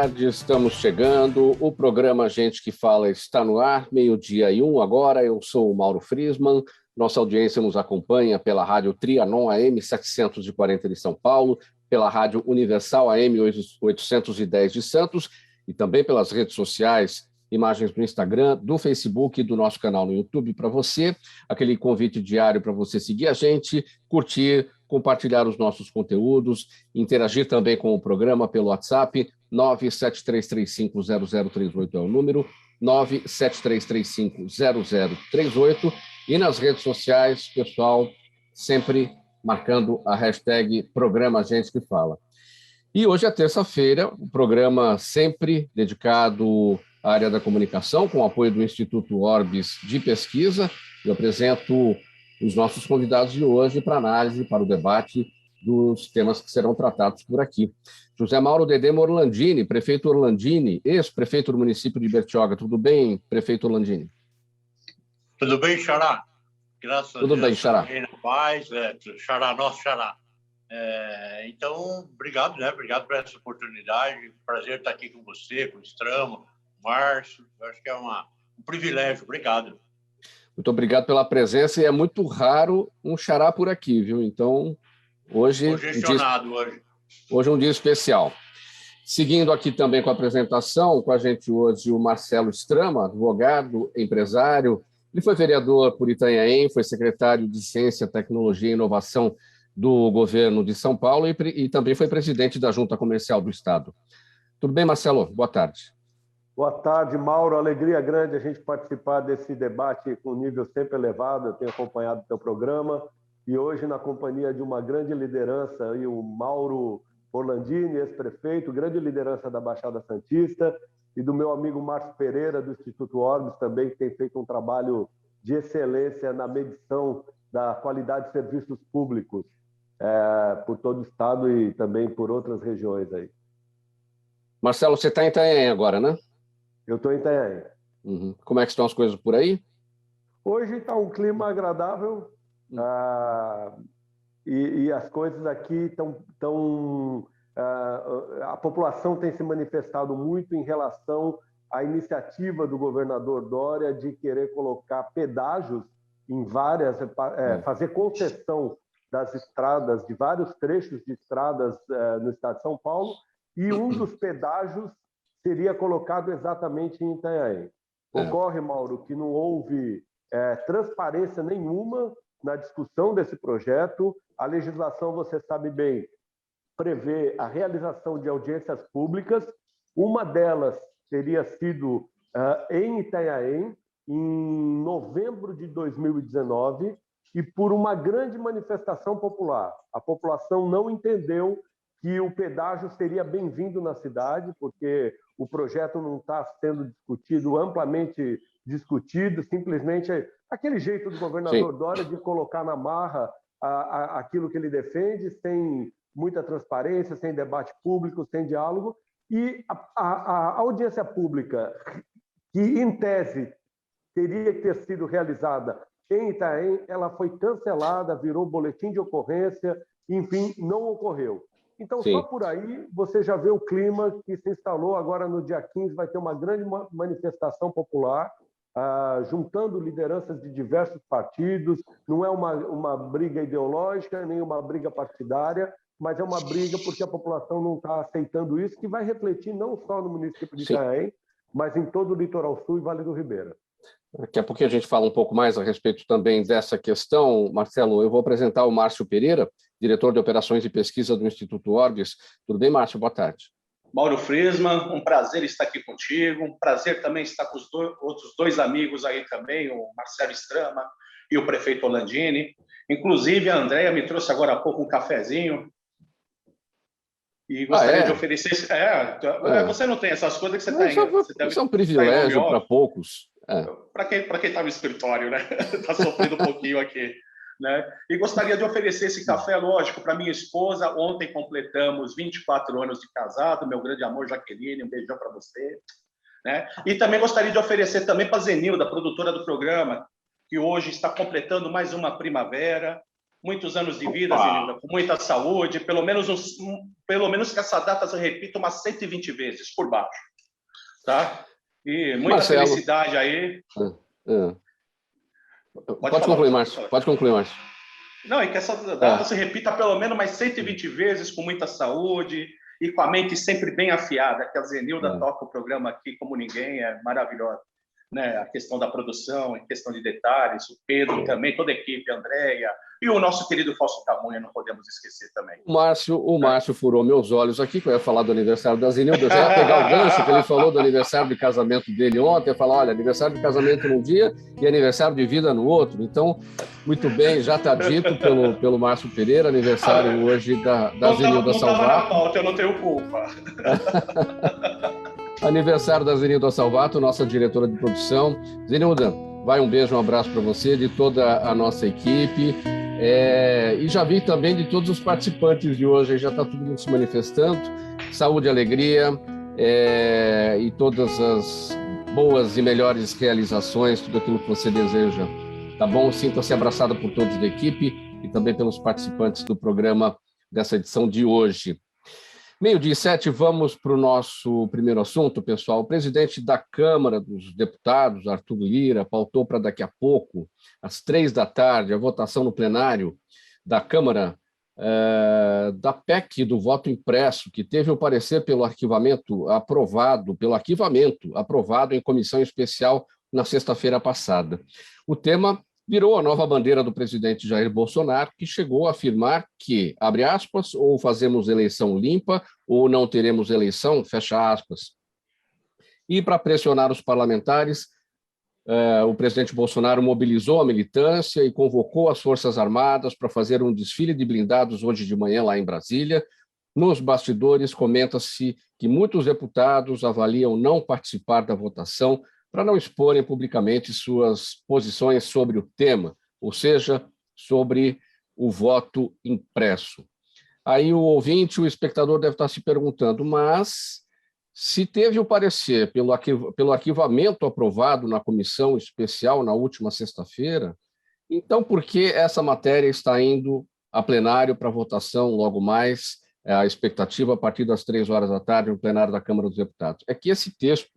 tarde, estamos chegando. O programa Gente que Fala está no ar, 12:01 agora. Eu sou o Mauro Friesman. Nossa audiência nos acompanha pela Rádio Trianon AM 740 de São Paulo, pela Rádio Universal AM 810 de Santos e também pelas redes sociais, imagens do Instagram, do Facebook e do nosso canal no YouTube para você. Aquele convite diário para você seguir a gente, curtir, compartilhar os nossos conteúdos, interagir também com o programa pelo WhatsApp, 973350038 é o número, 973350038, e nas redes sociais, pessoal, sempre marcando a hashtag Programa Gente que Fala. E hoje é terça-feira, o programa sempre dedicado à área da comunicação, com o apoio do Instituto Orbis de Pesquisa. Eu apresento os nossos convidados de hoje para análise, para o debate dos temas que serão tratados por aqui. José Mauro Dedemo Orlandini, prefeito Orlandini, ex-prefeito do município de Bertioga. Tudo bem, prefeito Orlandini? Tudo bem, Xará? Graças a Deus. Tudo bem, Xará. Na paz, Xará, nosso Xará. Então, obrigado, né? Obrigado por essa oportunidade. Prazer estar aqui com você, com o Strama, Márcio. Eu acho que é um privilégio. Obrigado. Muito obrigado pela presença, e é muito raro um Xará por aqui, viu? Então, hoje é um dia especial. Seguindo aqui também com a apresentação, com a gente hoje o Marcelo Strama, advogado, empresário. Ele foi vereador por Itanhaém, foi secretário de Ciência, Tecnologia e Inovação do governo de São Paulo e também foi presidente da Junta Comercial do Estado. Tudo bem, Marcelo? Boa tarde. Boa tarde, Mauro. Alegria grande a gente participar desse debate com nível sempre elevado. Eu tenho acompanhado o teu programa e hoje na companhia de uma grande liderança, aí, o Mauro Orlandini, ex-prefeito, grande liderança da Baixada Santista, e do meu amigo Márcio Pereira, do Instituto Orbis, também, que tem feito um trabalho de excelência na medição da qualidade de serviços públicos por todo o estado e também por outras regiões aí. Marcelo, você está em Itanhaém agora, né? Eu estou em Itanhaém. Uhum. Como é que estão as coisas por aí? Hoje está um clima agradável e as coisas aqui estão... a população tem se manifestado muito em relação à iniciativa do governador Dória de querer colocar pedágios em várias... fazer concessão das estradas, de vários trechos de estradas no estado de São Paulo, e um dos pedágios seria colocado exatamente em Itanhaém. Ocorre, Mauro, que não houve transparência nenhuma na discussão desse projeto. A legislação, você sabe bem, prevê a realização de audiências públicas. Uma delas teria sido em Itanhaém, em novembro de 2019, e por uma grande manifestação popular. A população não entendeu que o pedágio seria bem-vindo na cidade, porque o projeto não está sendo discutido, amplamente discutido, simplesmente aquele jeito do governador Dória de colocar na marra aquilo que ele defende, sem muita transparência, sem debate público, sem diálogo. E a audiência pública, que em tese teria que ter sido realizada em Itanhaém, ela foi cancelada, virou boletim de ocorrência, enfim, não ocorreu. Então, só por aí você já vê o clima que se instalou. Agora, no dia 15, vai ter uma grande manifestação popular, juntando lideranças de diversos partidos. Não é uma briga ideológica, nem uma briga partidária, mas é uma briga porque a população não está aceitando isso, que vai refletir não só no município de Itanhaém, mas em todo o Litoral Sul e Vale do Ribeira. Daqui a pouco a gente fala um pouco mais a respeito também dessa questão. Marcelo, eu vou apresentar o Márcio Pereira, diretor de Operações e Pesquisa do Instituto Orbis. Tudo bem, Márcio? Boa tarde. Mauro Friesman, um prazer estar aqui contigo, um prazer também estar com os outros dois amigos aí também, o Marcelo Strama e o prefeito Orlandini. Inclusive, a Andréia me trouxe agora há pouco um cafezinho e gostaria de oferecer... Você não tem essas coisas que você tem. Isso é um privilégio para poucos. Para quem está no escritório, né? Está sofrendo um pouquinho aqui. Né? E gostaria de oferecer esse café, lógico, para minha esposa. Ontem completamos 24 anos de casado, meu grande amor Jaqueline, um beijão para você. Né? E também gostaria de oferecer também para a Zenilda, produtora do programa, que hoje está completando mais uma primavera, Muitos anos de vida, Zenilda, com muita saúde, pelo menos que essa data se repita umas 120 vezes por baixo, tá? E muita Marcelo, felicidade aí. Pode concluir, Márcio. Pode concluir, Márcio. Não, e que essa data se repita pelo menos mais 120 vezes, com muita saúde e com a mente sempre bem afiada, que a Zenilda toca o programa aqui como ninguém, é maravilhosa. Né? A questão da produção, a questão de detalhes, o Pedro também, toda a equipe, a Andréia, e o nosso querido Fausto Tamunha, não podemos esquecer também. O Márcio furou meus olhos aqui, que eu ia falar do aniversário da Zenilda, eu já ia pegar o gancho que ele falou do aniversário de casamento dele ontem, ia falar, olha, aniversário de casamento num dia e aniversário de vida no outro. Então, muito bem, já está dito pelo Márcio Pereira, aniversário hoje da Zenilda Salvato. Não estava na pauta, eu não tenho culpa. Aniversário da Zenilda Salvato, nossa diretora de produção. Zenilda, vai um beijo, um abraço para você, de toda a nossa equipe. E já vi também de todos os participantes de hoje, já está todo mundo se manifestando. Saúde, alegria e todas as boas e melhores realizações, tudo aquilo que você deseja. Tá bom? Sinta-se abraçada por todos da equipe e também pelos participantes do programa dessa edição de hoje. 12h07, vamos para o nosso primeiro assunto, pessoal. O presidente da Câmara dos Deputados, Arthur Lira, pautou para daqui a pouco, às 3h, a votação no plenário da Câmara da PEC do voto impresso, que teve o parecer pelo arquivamento aprovado em comissão especial na sexta-feira passada. O tema virou a nova bandeira do presidente Jair Bolsonaro, que chegou a afirmar que, abre aspas, ou fazemos eleição limpa ou não teremos eleição, fecha aspas. E para pressionar os parlamentares, o presidente Bolsonaro mobilizou a militância e convocou as Forças Armadas para fazer um desfile de blindados hoje de manhã lá em Brasília. Nos bastidores, comenta-se que muitos deputados avaliam não participar da votação para não exporem publicamente suas posições sobre o tema, ou seja, sobre o voto impresso. Aí o ouvinte, o espectador deve estar se perguntando, mas se teve o parecer pelo arquivamento aprovado na comissão especial na última sexta-feira, então por que essa matéria está indo a plenário para votação logo mais, a expectativa a partir das 3h no plenário da Câmara dos Deputados? É que esse texto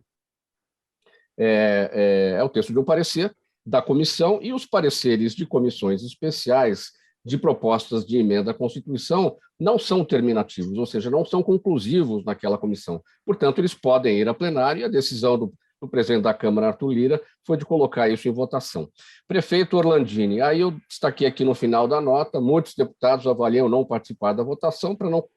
é o texto de um parecer da comissão e os pareceres de comissões especiais de propostas de emenda à Constituição não são terminativos, ou seja, não são conclusivos naquela comissão. Portanto, eles podem ir a plenário e a decisão do presidente da Câmara, Arthur Lira, foi de colocar isso em votação. Prefeito Orlandini, aí eu destaquei aqui no final da nota, muitos deputados avaliam não participar da votação para não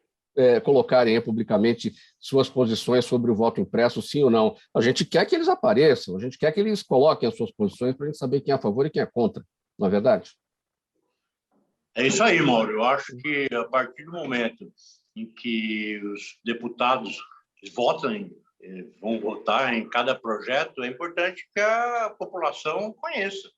colocarem publicamente suas posições sobre o voto impresso, sim ou não. A gente quer que eles apareçam, a gente quer que eles coloquem as suas posições para a gente saber quem é a favor e quem é contra, não é verdade? É isso aí, Mauro. Eu acho que a partir do momento em que os deputados vão votar em cada projeto, é importante que a população conheça,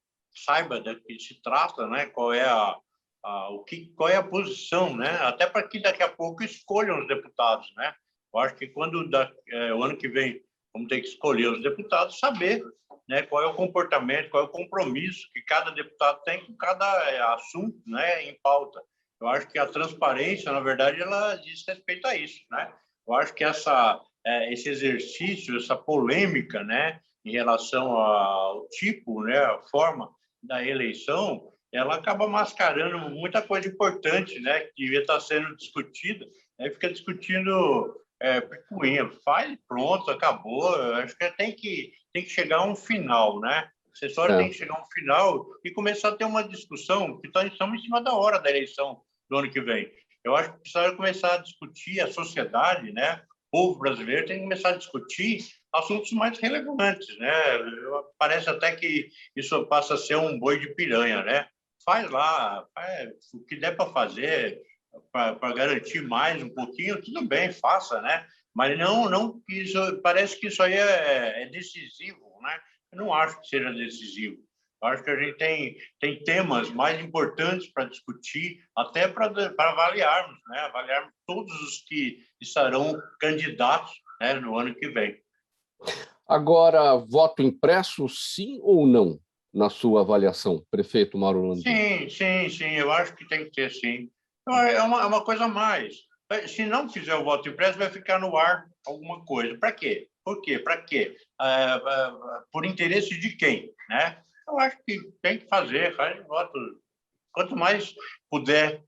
saiba do que se trata, né? Qual é a posição, né? Até para que daqui a pouco escolham os deputados, né? Eu acho que quando o ano que vem vamos ter que escolher os deputados, saber, né, qual é o comportamento, qual é o compromisso que cada deputado tem com cada assunto, né, em pauta. Eu acho que a transparência, na verdade, ela diz respeito a isso, né? Eu acho que esse exercício, essa polêmica, né, em relação ao tipo, né, a forma da eleição, ela acaba mascarando muita coisa importante, né, que devia estar sendo discutida, né, fica discutindo picuinha, faz, pronto, acabou. Eu acho que tem que chegar a um final, né? A assessória tem que chegar a um final e começar a ter uma discussão que estamos em cima da hora da eleição do ano que vem. Eu acho que precisa começar a discutir, a sociedade, né? O povo brasileiro tem que começar a discutir assuntos mais relevantes, né? Parece até que isso passa a ser um boi de piranha, né? Faz lá, o que der para fazer para garantir mais um pouquinho, tudo bem, faça, né? Mas não isso, parece que isso aí é decisivo, né? Eu não acho que seja decisivo. Eu acho que a gente tem temas mais importantes para discutir, até para avaliarmos, né? Avaliarmos todos os que estarão candidatos, né, no ano que vem. Agora, voto impresso, sim ou não? na sua avaliação, prefeito Mauro Landini? Sim, eu acho que tem que ter, sim. É uma coisa a mais. Se não fizer o voto impresso, vai ficar no ar alguma coisa. Para quê? Por quê? Para quê? Por interesse de quem, né? Eu acho que tem que faz voto. Quanto mais puder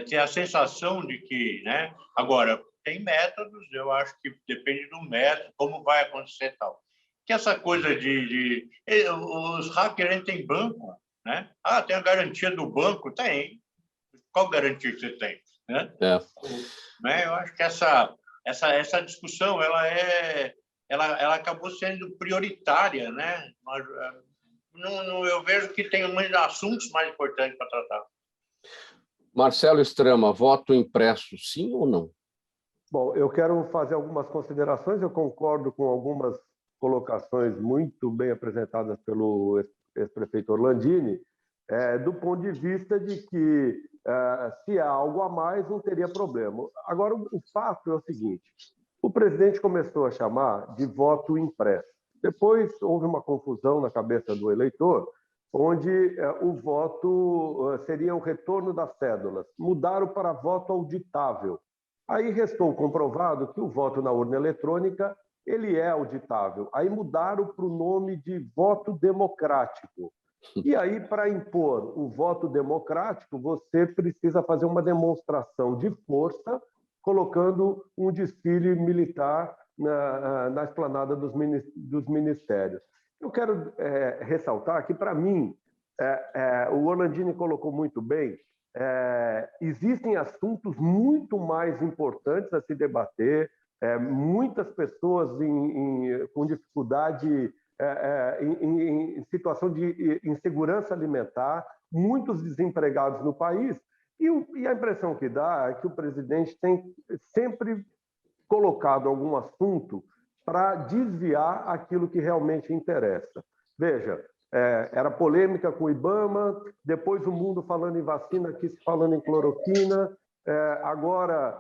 ter a sensação de que, né? Agora, tem métodos, eu acho que depende do método, como vai acontecer e tal. Que essa coisa os hackers têm banco, né? Tem a garantia do banco? Tem. Qual garantia que você tem? Né? Né? Eu acho que essa discussão ela acabou sendo prioritária, né? Mas, eu vejo que tem assuntos mais importantes para tratar. Marcelo Strama, voto impresso, sim ou não? Bom, eu quero fazer algumas considerações. Eu concordo com algumas colocações muito bem apresentadas pelo ex-prefeito Orlandini, do ponto de vista de que se há algo a mais, não teria problema. Agora, o fato é o seguinte: o presidente começou a chamar de voto impresso. Depois houve uma confusão na cabeça do eleitor, onde o voto seria o retorno das cédulas. Mudaram para voto auditável. Aí restou comprovado que o voto na urna eletrônica ele é auditável. Aí mudaram para o nome de voto democrático. E aí, para impor o voto democrático, você precisa fazer uma demonstração de força, colocando um desfile militar na esplanada dos ministérios. Eu quero ressaltar que, para mim, o Orlandini colocou muito bem, existem assuntos muito mais importantes a se debater, muitas pessoas com dificuldade, em situação de insegurança alimentar, muitos desempregados no país, e a impressão que dá é que o presidente tem sempre colocado algum assunto para desviar aquilo que realmente interessa. Veja, era polêmica com o IBAMA, depois o mundo falando em vacina, aqui se falando em cloroquina, agora,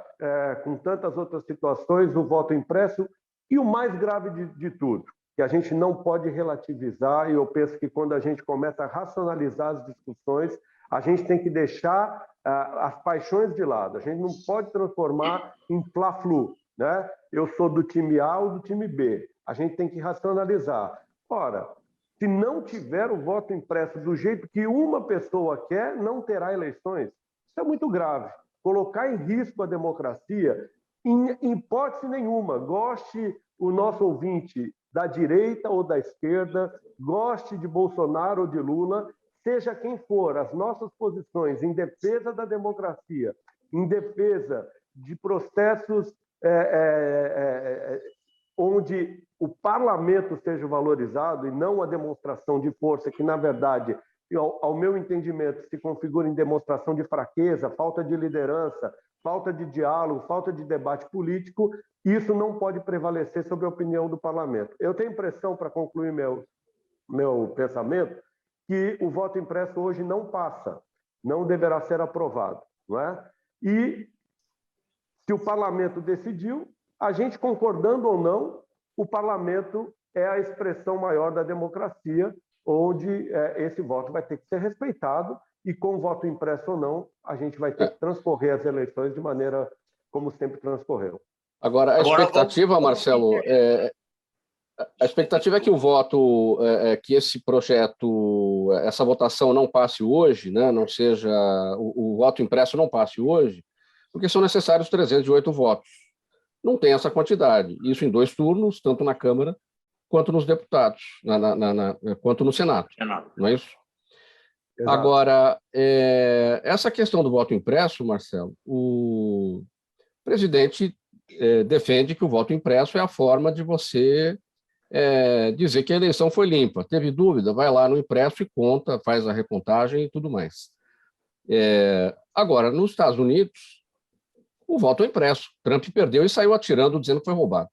com tantas outras situações, o voto impresso. E o mais grave de tudo, que a gente não pode relativizar, e eu penso que quando a gente começa a racionalizar as discussões, a gente tem que deixar as paixões de lado. A gente não pode transformar em fla-flu, né? Eu sou do time A ou do time B. A gente tem que racionalizar. Ora, se não tiver o voto impresso do jeito que uma pessoa quer, não terá eleições. Isso é muito grave. Colocar em risco a democracia, em hipótese nenhuma, goste o nosso ouvinte da direita ou da esquerda, goste de Bolsonaro ou de Lula, seja quem for, as nossas posições em defesa da democracia, em defesa de processos onde o parlamento seja valorizado e não a demonstração de força que, na verdade, ao meu entendimento, se configura em demonstração de fraqueza, falta de liderança, falta de diálogo, falta de debate político, isso não pode prevalecer sobre a opinião do parlamento. Eu tenho a impressão, para concluir meu pensamento, que o voto impresso hoje não passa, não deverá ser aprovado, não é? E se o parlamento decidiu, a gente concordando ou não, o parlamento é a expressão maior da democracia, onde esse voto vai ter que ser respeitado, e com voto impresso ou não, a gente vai ter que transcorrer as eleições de maneira como sempre transcorreu. Agora, a expectativa, Marcelo, a expectativa é que o voto, que esse projeto, essa votação não passe hoje, né? Não seja, o voto impresso não passe hoje, porque são necessários 308 votos. Não tem essa quantidade. Isso em 2 turnos, tanto na Câmara quanto nos deputados, quanto no Senado. Não é isso? Exato. Agora, essa questão do voto impresso, Marcelo, o presidente defende que o voto impresso é a forma de você dizer que a eleição foi limpa. Teve dúvida? Vai lá no impresso e conta, faz a recontagem e tudo mais. Agora, nos Estados Unidos, o voto é impresso. Trump perdeu e saiu atirando, dizendo que foi roubado.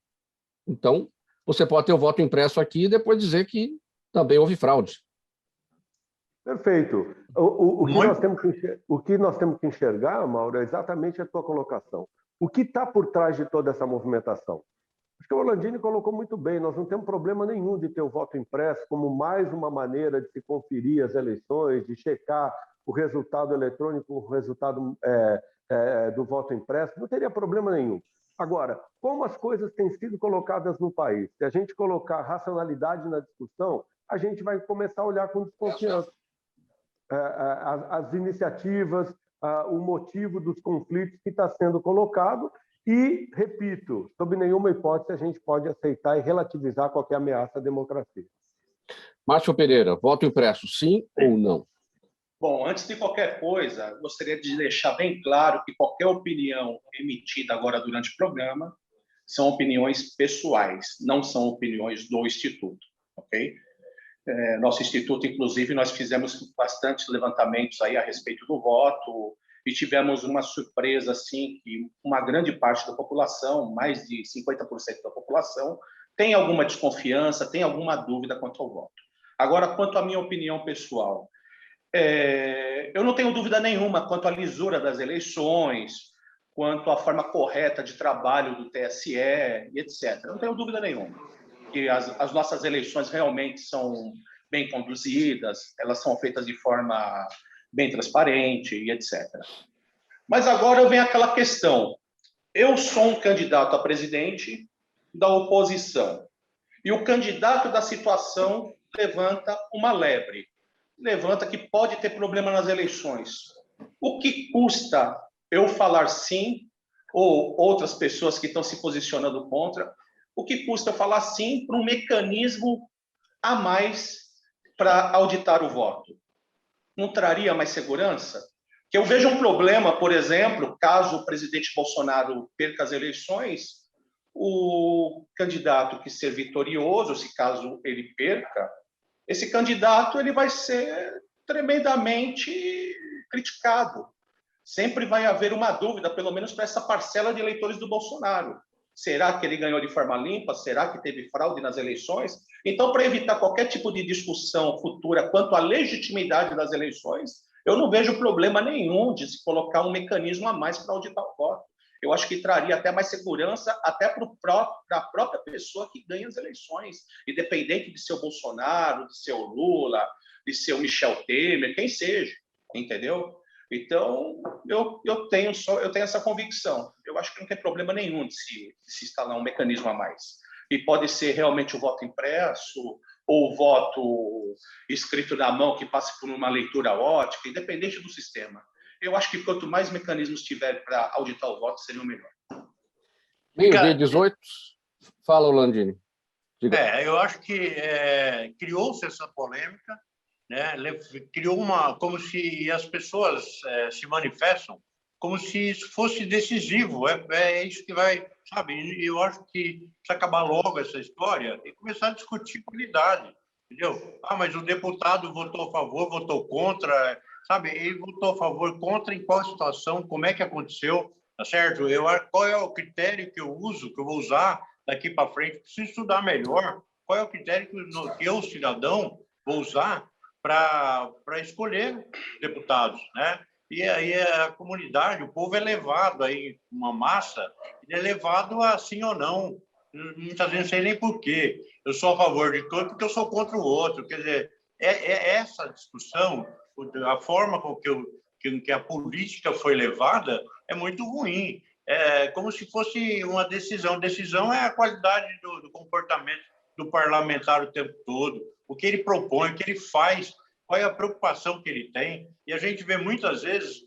Então, você pode ter o voto impresso aqui e depois dizer que também houve fraude. Perfeito. O que nós temos que enxergar, Mauro, é exatamente a tua colocação. O que está por trás de toda essa movimentação? Acho que o Orlandini colocou muito bem, nós não temos problema nenhum de ter o voto impresso como mais uma maneira de se conferir as eleições, de checar o resultado eletrônico, o resultado do voto impresso, não teria problema nenhum. Agora, como as coisas têm sido colocadas no país, se a gente colocar racionalidade na discussão, a gente vai começar a olhar com desconfiança as iniciativas, o motivo dos conflitos que está sendo colocado e, repito, sob nenhuma hipótese a gente pode aceitar e relativizar qualquer ameaça à democracia. Márcio Pereira, voto impresso, sim ou não? Bom, antes de qualquer coisa, gostaria de deixar bem claro que qualquer opinião emitida agora durante o programa são opiniões pessoais, não são opiniões do Instituto, ok? Nosso Instituto, inclusive, nós fizemos bastantes levantamentos aí a respeito do voto e tivemos uma surpresa, assim, que uma grande parte da população, mais de 50% da população, tem alguma desconfiança, tem alguma dúvida quanto ao voto. Agora, quanto à minha opinião pessoal, eu não tenho dúvida nenhuma quanto à lisura das eleições, quanto à forma correta de trabalho do TSE, e etc. Não tenho dúvida nenhuma que as nossas eleições realmente são bem conduzidas, elas são feitas de forma bem transparente, e etc. Mas agora vem aquela questão. Eu sou um candidato a presidente da oposição, e o candidato da situação levanta uma lebre. Levanta que pode ter problema nas eleições. O que custa eu falar sim, ou outras pessoas que estão se posicionando contra, o que custa eu falar sim para um mecanismo a mais para auditar o voto? Não traria mais segurança? Que eu vejo um problema, por exemplo, caso o presidente Bolsonaro perca as eleições, o candidato que ser vitorioso, se caso ele perca, esse candidato ele vai ser tremendamente criticado. Sempre vai haver uma dúvida, pelo menos para essa parcela de eleitores do Bolsonaro. Será que ele ganhou de forma limpa? Será que teve fraude nas eleições? Então, para evitar qualquer tipo de discussão futura quanto à legitimidade das eleições, eu não vejo problema nenhum de se colocar um mecanismo a mais para auditar o voto. Eu acho que traria até mais segurança até para a própria pessoa que ganha as eleições, independente de ser o Bolsonaro, de ser o Lula, de ser o Michel Temer, quem seja, entendeu? Então, eu tenho essa convicção. Eu acho que não tem problema nenhum de se instalar um mecanismo a mais. E pode ser realmente o voto impresso ou o voto escrito na mão que passe por uma leitura ótica, independente do sistema. Eu acho que quanto mais mecanismos tiver para auditar o voto, seria o melhor. Meio-dia 18. Fala, Orlandini. Eu acho que criou-se essa polêmica, né? Criou como se as pessoas se manifestam como se isso fosse decisivo. É isso que vai, sabe? E eu acho que precisa acabar logo essa história e começar a discutir qualidade, entendeu? Mas o deputado votou a favor, votou contra, sabe? Ele votou a favor, contra em qual situação, como é que aconteceu, tá certo? Qual é o critério que eu uso, que eu vou usar daqui para frente? Preciso estudar melhor. Qual é o critério que eu, cidadão, vou usar para escolher deputados, né? E aí a comunidade, o povo é levado aí, uma massa, é levado a sim ou não. Muitas vezes não sei nem por quê. Eu sou a favor de todo porque eu sou contra o outro. Quer dizer, essa discussão, a forma com que a política foi levada é muito ruim. É como se fosse uma decisão. Decisão é a qualidade do comportamento do parlamentar o tempo todo. O que ele propõe, o que ele faz, qual é a preocupação que ele tem. E a gente vê muitas vezes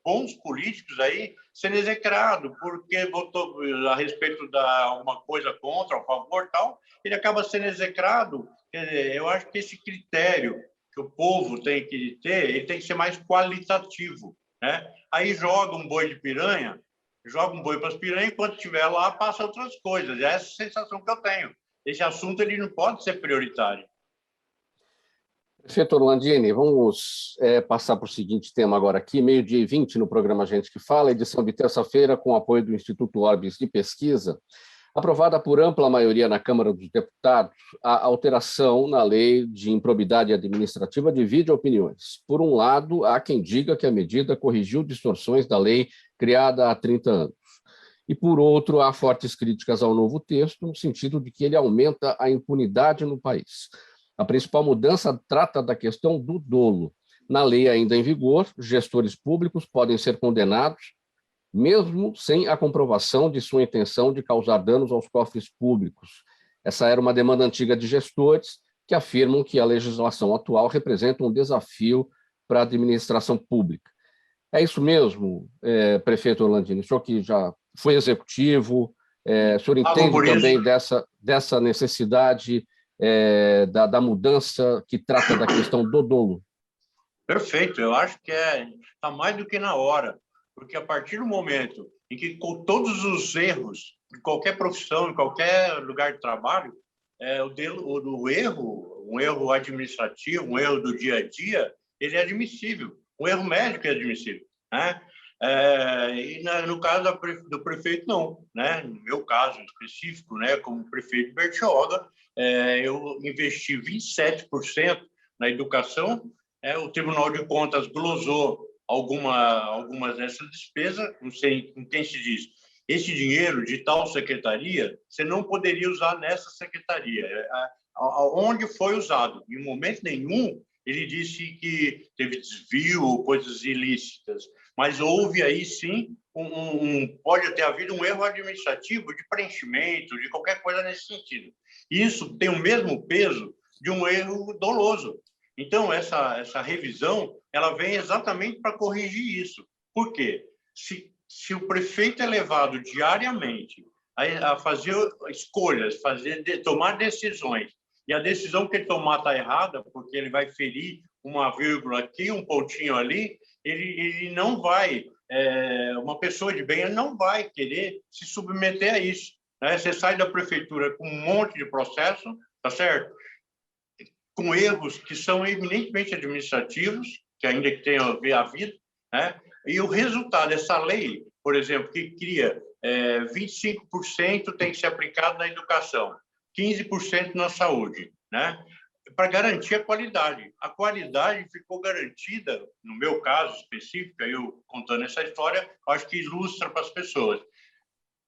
bons políticos aí sendo execrados porque votou a respeito de alguma coisa contra, a favor, tal, ele acaba sendo execrado. Quer dizer, eu acho que esse critério que o povo tem que ter, ele tem que ser mais qualitativo, né? Aí joga um boi de piranha, joga um boi para as piranhas, enquanto estiver lá, passa outras coisas. É essa sensação que eu tenho. Esse assunto ele não pode ser prioritário. Prefeito Orlandini, vamos passar para o seguinte tema agora aqui, 12h20 no programa Gente que Fala, edição de terça-feira, com apoio do Instituto Orbis de Pesquisa, aprovada por ampla maioria na Câmara dos Deputados, a alteração na lei de improbidade administrativa divide opiniões. Por um lado, há quem diga que a medida corrigiu distorções da lei criada há 30 anos. e, por outro, há fortes críticas ao novo texto, no sentido de que ele aumenta a impunidade no país. A principal mudança trata da questão do dolo. Na lei ainda em vigor, gestores públicos podem ser condenados, mesmo sem a comprovação de sua intenção de causar danos aos cofres públicos. Essa era uma demanda antiga de gestores que afirmam que a legislação atual representa um desafio para a administração pública. É isso mesmo, prefeito Orlandini? O senhor que já foi executivo, o senhor entende também dessa necessidade da mudança que trata da questão do dolo? Perfeito, eu acho que está mais do que na hora, porque a partir do momento em que, com todos os erros de qualquer profissão, em qualquer lugar de trabalho, o erro, um erro administrativo, um erro do dia a dia, ele é admissível. Um erro médico é admissível, né? E no caso do prefeito, não, né? No meu caso específico, né, como prefeito de Bertioga, eu investi 27% na educação. O Tribunal de Contas glosou algumas dessas despesas, não sei com quem se diz. Esse dinheiro de tal secretaria, você não poderia usar nessa secretaria. Onde foi usado? Em momento nenhum, ele disse que teve desvio ou coisas ilícitas, mas houve aí sim, pode ter havido um erro administrativo de preenchimento, de qualquer coisa nesse sentido. Isso tem o mesmo peso de um erro doloso. Então, essa revisão, ela vem exatamente para corrigir isso. Por quê? Se o prefeito é levado diariamente a fazer escolhas, tomar decisões, e a decisão que ele tomar está errada, porque ele vai ferir uma vírgula aqui, um pontinho ali, ele não vai, uma pessoa de bem, ele não vai querer se submeter a isso, né? Você sai da prefeitura com um monte de processo, tá certo? Com erros que são eminentemente administrativos, que ainda que tenham a ver a vida, né? E o resultado dessa lei, por exemplo, que cria 25% tem que ser aplicado na educação, 15% na saúde, né? Para garantir a qualidade. A qualidade ficou garantida, no meu caso específico, eu contando essa história, acho que ilustra para as pessoas.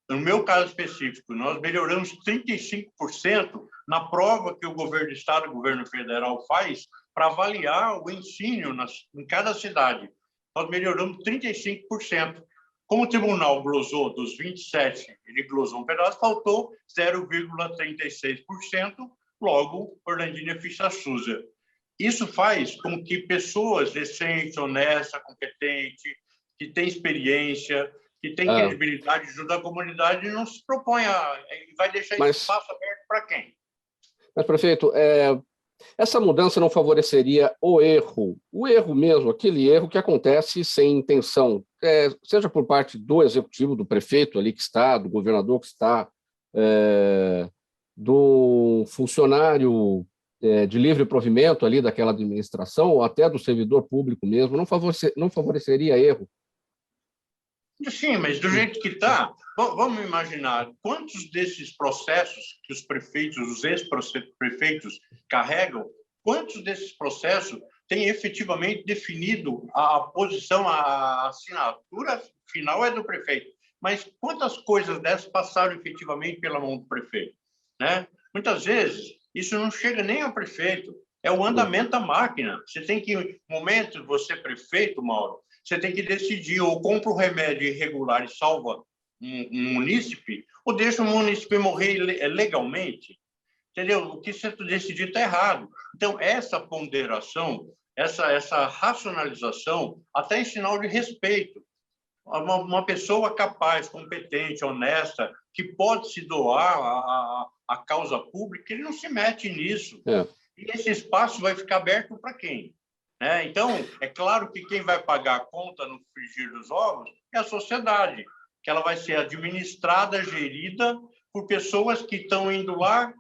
No meu caso específico, nós melhoramos 35% na prova que o governo do estado e o governo federal faz para avaliar o ensino em cada cidade. Nós melhoramos 35%. Como o tribunal glosou dos 27, ele glosou um pedaço, faltou 0,36%, logo, Orlandini é ficha SUSA. Isso faz com que pessoas decentes, honestas, competentes, que têm experiência, que têm credibilidade junto à comunidade, não se propõe vai deixar esse espaço aberto para quem? Mas, prefeito, essa mudança não favoreceria o erro mesmo, aquele erro que acontece sem intenção, seja por parte do executivo, do prefeito ali que está, do governador que está, do funcionário de livre provimento ali daquela administração, ou até do servidor público mesmo, não favoreceria erro? Sim, mas do jeito que está, vamos imaginar quantos desses processos que os prefeitos, os ex-prefeitos carregam, quantos desses processos têm efetivamente definido a posição, a assinatura final é do prefeito, mas quantas coisas dessas passaram efetivamente pela mão do prefeito, né? Muitas vezes isso não chega nem ao prefeito, é o andamento da máquina. Você tem que, no momento, você prefeito, Mauro, você tem que decidir, ou compra um remédio irregular e salva um munícipe, ou deixa o munícipe morrer legalmente. Entendeu? O que você decidir está errado. Então, essa ponderação, essa racionalização, até em sinal de respeito. Uma pessoa capaz, competente, honesta, que pode se doar à causa pública, ele não se mete nisso. E esse espaço vai ficar aberto para quem? Então, é claro que quem vai pagar a conta no frigir dos ovos é a sociedade, que ela vai ser administrada, gerida por pessoas que estão indo lá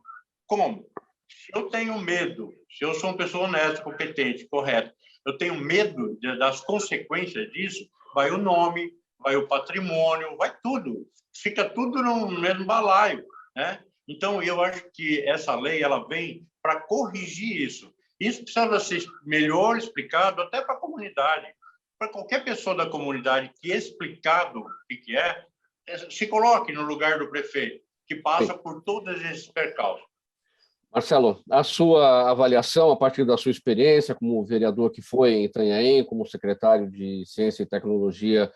como? Se eu tenho medo, se eu sou uma pessoa honesta, competente, correta, eu tenho medo das consequências disso, vai o nome, vai o patrimônio, vai tudo. Fica tudo no mesmo balaio, né? Então, eu acho que essa lei ela vem para corrigir isso. Isso precisa ser melhor explicado até para a comunidade. Para qualquer pessoa da comunidade que é explicado o que é, se coloque no lugar do prefeito, que passa por todos esses percalços. Marcelo, a sua avaliação, a partir da sua experiência como vereador que foi em Itanhaém, como secretário de Ciência e Tecnologia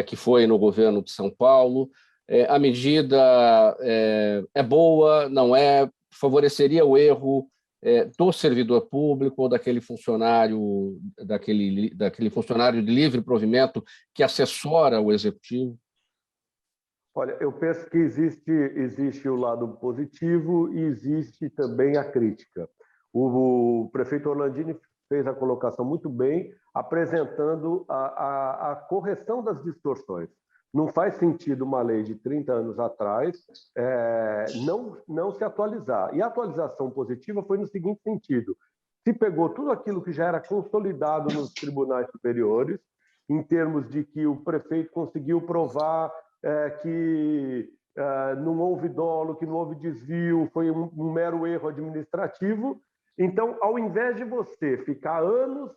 que foi no governo de São Paulo, a medida é boa, não é? Favoreceria o erro do servidor público ou daquele funcionário de livre provimento que assessora o executivo? Olha, eu penso que existe o lado positivo e existe também a crítica. O prefeito Orlandini fez a colocação muito bem, apresentando a correção das distorções. Não faz sentido uma lei de 30 anos atrás não se atualizar. E a atualização positiva foi no seguinte sentido: se pegou tudo aquilo que já era consolidado nos tribunais superiores, em termos de que o prefeito conseguiu provar que não houve dolo, que não houve desvio, foi um mero erro administrativo. Então, ao invés de você ficar anos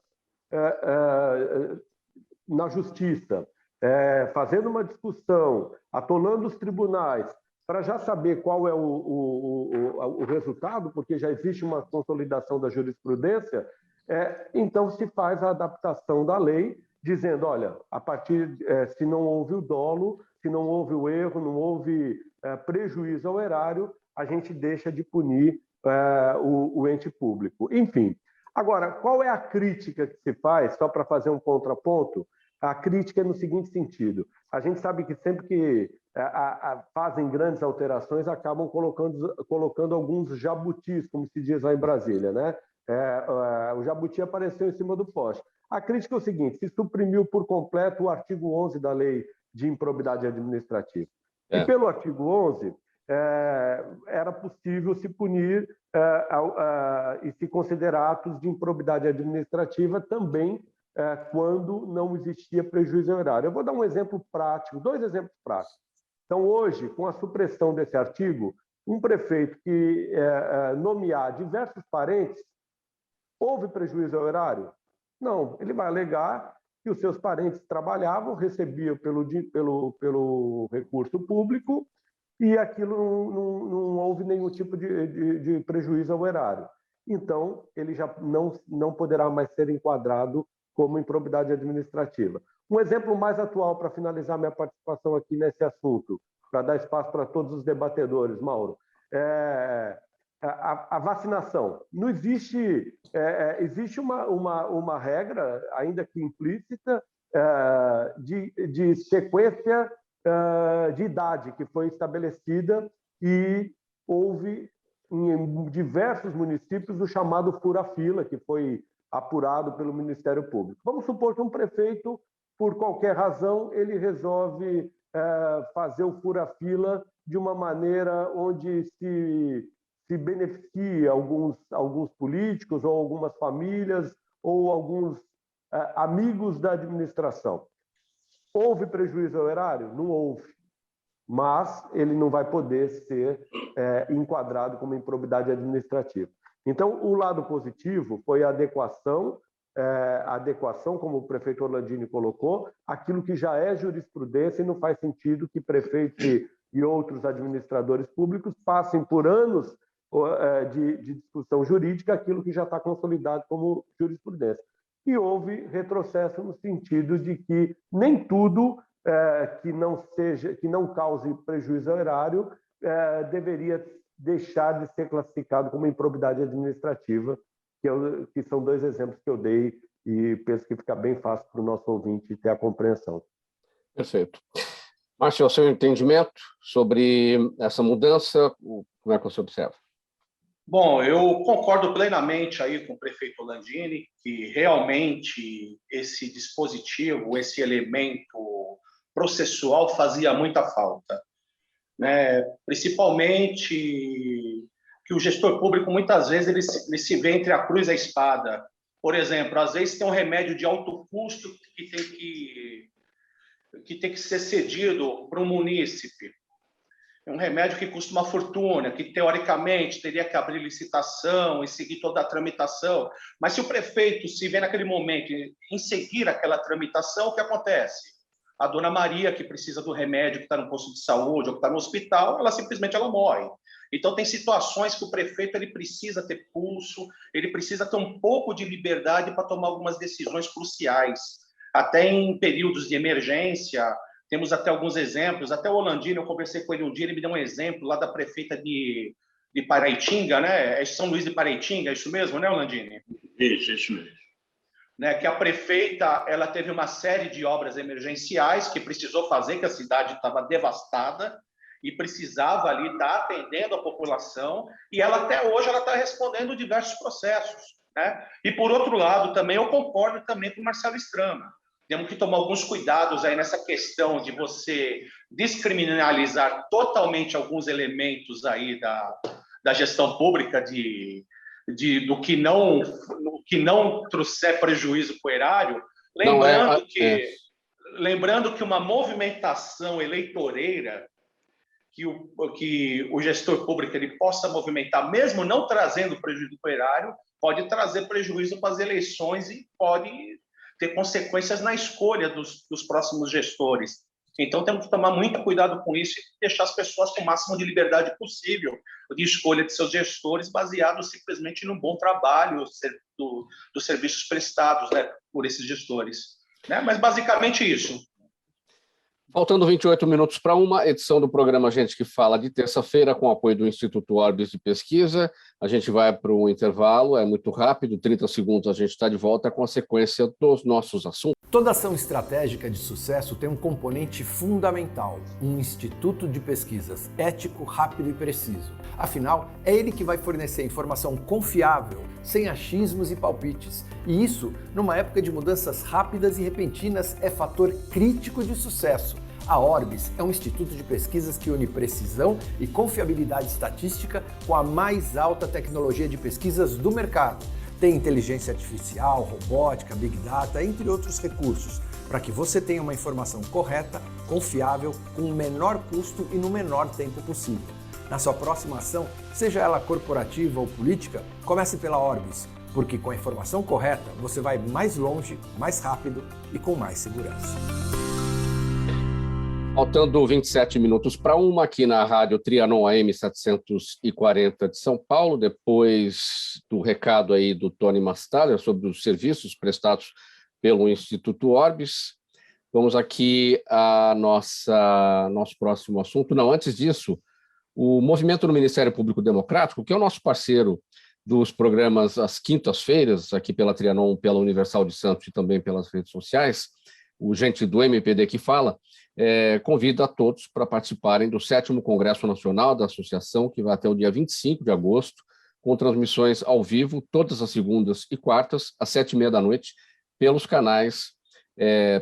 na justiça, fazendo uma discussão, atolando os tribunais, para já saber qual é o resultado, porque já existe uma consolidação da jurisprudência, então se faz a adaptação da lei, dizendo, olha, a partir, se não houve o dolo, se não houve o erro, não houve prejuízo ao erário, a gente deixa de punir o ente público. Enfim, agora, qual é a crítica que se faz, só para fazer um contraponto? A crítica é no seguinte sentido: a gente sabe que sempre que fazem grandes alterações, acabam colocando alguns jabutis, como se diz lá em Brasília, né? O jabuti apareceu em cima do poste. A crítica é o seguinte: se suprimiu por completo o artigo 11 da Lei de Improbidade Administrativa. E pelo artigo 11, era possível se punir e se considerar atos de improbidade administrativa também quando não existia prejuízo ao erário. Eu vou dar um exemplo prático, 2 exemplos práticos. Então, hoje, com a supressão desse artigo, um prefeito que nomear diversos parentes, houve prejuízo ao erário? Não, ele vai alegar que os seus parentes trabalhavam, recebiam pelo recurso público e aquilo não houve nenhum tipo de prejuízo ao erário. Então, ele já não poderá mais ser enquadrado como improbidade administrativa. Um exemplo mais atual para finalizar minha participação aqui nesse assunto, para dar espaço para todos os debatedores, Mauro, a vacinação. Não existe, existe uma regra, ainda que implícita, de sequência de idade que foi estabelecida e houve em diversos municípios o chamado fura-fila, que foi apurado pelo Ministério Público. Vamos supor que um prefeito, por qualquer razão, ele resolve fazer o fura-fila de uma maneira onde se beneficia alguns políticos ou algumas famílias ou alguns amigos da administração. Houve prejuízo ao erário? Não houve. Mas ele não vai poder ser enquadrado como improbidade administrativa. Então, o lado positivo foi a adequação, como o prefeito Orlandini colocou, aquilo que já é jurisprudência, e não faz sentido que prefeitos e outros administradores públicos passem por anos de discussão jurídica aquilo que já está consolidado como jurisprudência. E houve retrocesso no sentido de que nem tudo que não cause prejuízo ao erário deveria deixar de ser classificado como improbidade administrativa, que são 2 exemplos que eu dei e penso que fica bem fácil para o nosso ouvinte ter a compreensão. Perfeito. Márcio, o seu entendimento sobre essa mudança, como é que você observa? Bom, eu concordo plenamente aí com o prefeito Orlandini, que realmente esse dispositivo, esse elemento processual fazia muita falta, né? Principalmente que o gestor público, muitas vezes, ele se vê entre a cruz e a espada. Por exemplo, às vezes tem um remédio de alto custo que tem que ser cedido para um munícipe. É um remédio que custa uma fortuna, que teoricamente teria que abrir licitação e seguir toda a tramitação. Mas se o prefeito se vê naquele momento em seguir aquela tramitação, o que acontece? A dona Maria, que precisa do remédio, que está no posto de saúde ou que está no hospital, ela simplesmente morre. Então, tem situações que o prefeito ele precisa ter pulso, ele precisa ter um pouco de liberdade para tomar algumas decisões cruciais. Até em períodos de emergência, temos até alguns exemplos. Até o Orlandini, eu conversei com ele um dia, ele me deu um exemplo lá da prefeita de Paraitinga, né? É São Luís de Paraitinga, é isso mesmo, né, Orlandini? Isso mesmo. Né, que a prefeita ela teve uma série de obras emergenciais que precisou fazer, que a cidade estava devastada e precisava ali estar atendendo a população, e ela até hoje ela está respondendo diversos processos, né? E por outro lado também eu concordo também com o Marcelo Strama. Temos que tomar alguns cuidados aí nessa questão de você descriminalizar totalmente alguns elementos aí da gestão pública do que não trouxer prejuízo para o erário, lembrando que uma movimentação eleitoreira que o gestor público ele possa movimentar, mesmo não trazendo prejuízo para o erário, pode trazer prejuízo para as eleições e pode ter consequências na escolha dos próximos gestores. Então, temos que tomar muito cuidado com isso e deixar as pessoas com o máximo de liberdade possível de escolha de seus gestores, baseado simplesmente no bom trabalho dos serviços prestados, né, por esses gestores. Né? Mas, basicamente, isso. Faltando 28 minutos para uma edição do programa Gente que Fala de terça-feira, com apoio do Instituto Orbis de Pesquisa. A gente vai para um intervalo, é muito rápido, 30 segundos a gente está de volta com a sequência dos nossos assuntos. Toda ação estratégica de sucesso tem um componente fundamental, um instituto de pesquisas ético, rápido e preciso. Afinal, é ele que vai fornecer informação confiável, sem achismos e palpites. E isso, numa época de mudanças rápidas e repentinas, é fator crítico de sucesso. A Orbis é um instituto de pesquisas que une precisão e confiabilidade estatística com a mais alta tecnologia de pesquisas do mercado. Tem inteligência artificial, robótica, big data, entre outros recursos, para que você tenha uma informação correta, confiável, com o menor custo e no menor tempo possível. Na sua próxima ação, seja ela corporativa ou política, comece pela Orbis, porque com a informação correta você vai mais longe, mais rápido e com mais segurança. Faltando 27 minutos para uma aqui na Rádio Trianon AM 740 de São Paulo, depois do recado aí do Tony Mastaler sobre os serviços prestados pelo Instituto Orbis. Vamos aqui a nosso próximo assunto. Não, antes disso, o movimento do Ministério Público Democrático, que é o nosso parceiro dos programas às quintas-feiras, aqui pela Trianon, pela Universal de Santos e também pelas redes sociais, o gente do MPD que fala, convida a todos para participarem do 7º Congresso Nacional da Associação, que vai até o dia 25 de agosto, com transmissões ao vivo, todas as segundas e quartas, às 7h30 da noite, pelos canais,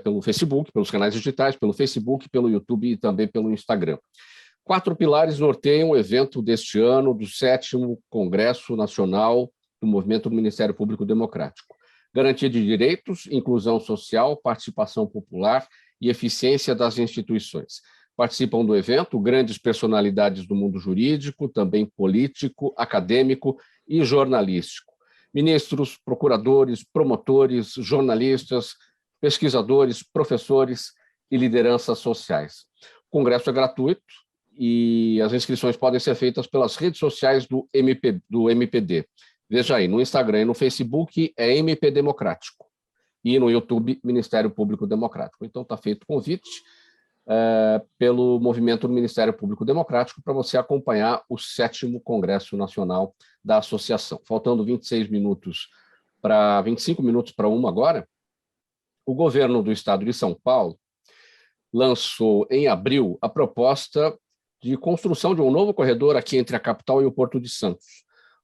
pelo Facebook, pelos canais digitais, pelo Facebook, pelo YouTube e também pelo Instagram. 4 pilares norteiam o evento deste ano do 7º Congresso Nacional do Movimento do Ministério Público Democrático. Garantia de direitos, inclusão social, participação popular e eficiência das instituições. Participam do evento grandes personalidades do mundo jurídico, também político, acadêmico e jornalístico. Ministros, procuradores, promotores, jornalistas, pesquisadores, professores e lideranças sociais. O congresso é gratuito e as inscrições podem ser feitas pelas redes sociais do MPD. Veja aí, no Instagram e no Facebook é MP Democrático. E no YouTube, Ministério Público Democrático. Então, está feito o convite pelo movimento do Ministério Público Democrático para você acompanhar o 7º Congresso Nacional da Associação. Faltando 25 minutos para uma agora, o governo do estado de São Paulo lançou em abril a proposta de construção de um novo corredor aqui entre a capital e o Porto de Santos.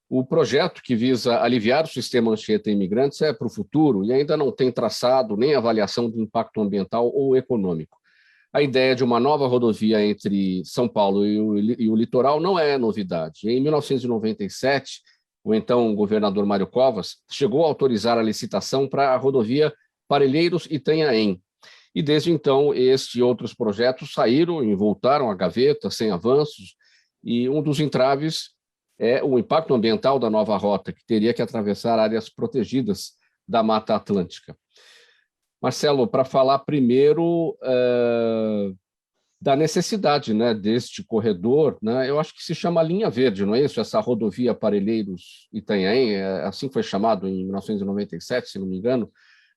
O projeto, que visa aliviar o sistema Anchieta imigrantes, é para o futuro e ainda não tem traçado nem avaliação de impacto ambiental ou econômico. A ideia de uma nova rodovia entre São Paulo e o litoral não é novidade. Em 1997, o então governador Mário Covas chegou a autorizar a licitação para a rodovia Parelheiros-Itanhaém. E desde então, este e outros projetos saíram e voltaram à gaveta, sem avanços, e um dos entraves é o impacto ambiental da nova rota, que teria que atravessar áreas protegidas da Mata Atlântica. Marcelo, para falar primeiro da necessidade, né, deste corredor, né, eu acho que se chama Linha Verde, não é isso? Essa rodovia Parelheiros-Itanhaém, assim foi chamado em 1997, se não me engano,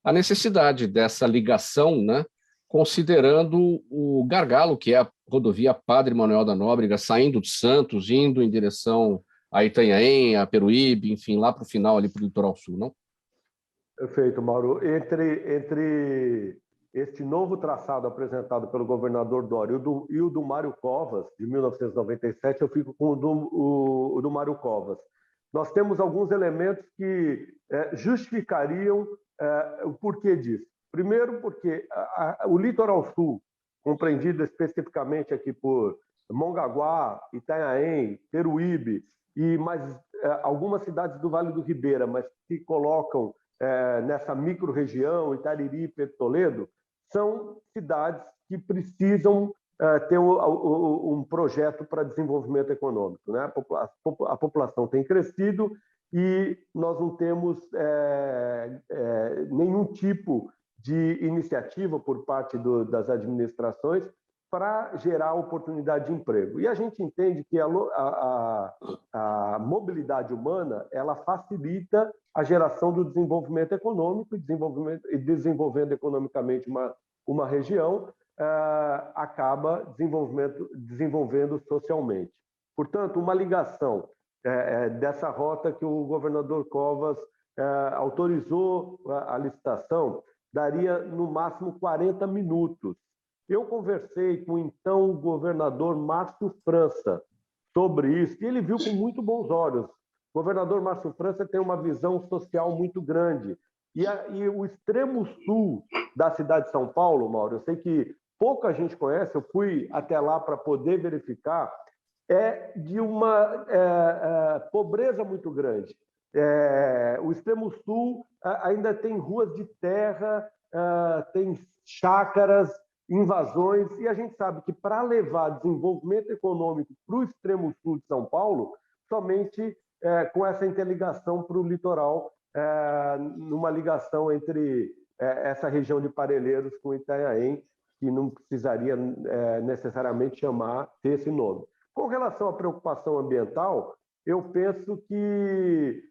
a necessidade dessa ligação, né, considerando o gargalo que é a rodovia Padre Manuel da Nóbrega, saindo de Santos, indo em direção a Itanhaém, a Peruíbe, enfim, lá para o final, ali para o litoral sul, não? Perfeito, Mauro. Entre este novo traçado apresentado pelo governador Dória e o do Mário Covas, de 1997, eu fico com o do Mário Covas. Nós temos alguns elementos que justificariam o porquê disso. Primeiro, porque o litoral sul, compreendido especificamente aqui por Mongaguá, Itanhaém, Peruíbe e mais algumas cidades do Vale do Ribeira, mas que colocam nessa micro-região, Itariri, Pedro Toledo, são cidades que precisam ter um projeto para desenvolvimento econômico, né? A população tem crescido e nós não temos nenhum tipo de iniciativa por parte das administrações para gerar oportunidade de emprego. E a gente entende que a mobilidade humana ela facilita a geração do desenvolvimento econômico e desenvolvendo economicamente uma região acaba desenvolvendo socialmente. Portanto, uma ligação dessa rota que o governador Covas autorizou a licitação daria no máximo 40 minutos. Eu conversei com então o governador Márcio França sobre isso e ele viu com muito bons olhos. O governador Márcio França tem uma visão social muito grande. E o extremo sul da cidade de São Paulo, Mauro, eu sei que pouca gente conhece, eu fui até lá para poder verificar, é de uma pobreza muito grande. O extremo sul ainda tem ruas de terra, tem chácaras, invasões, e a gente sabe que para levar desenvolvimento econômico para o extremo sul de São Paulo, somente com essa interligação para o litoral, numa ligação entre essa região de Parelheiros com Itanhaém, que não precisaria necessariamente ter esse nome. Com relação à preocupação ambiental, eu penso que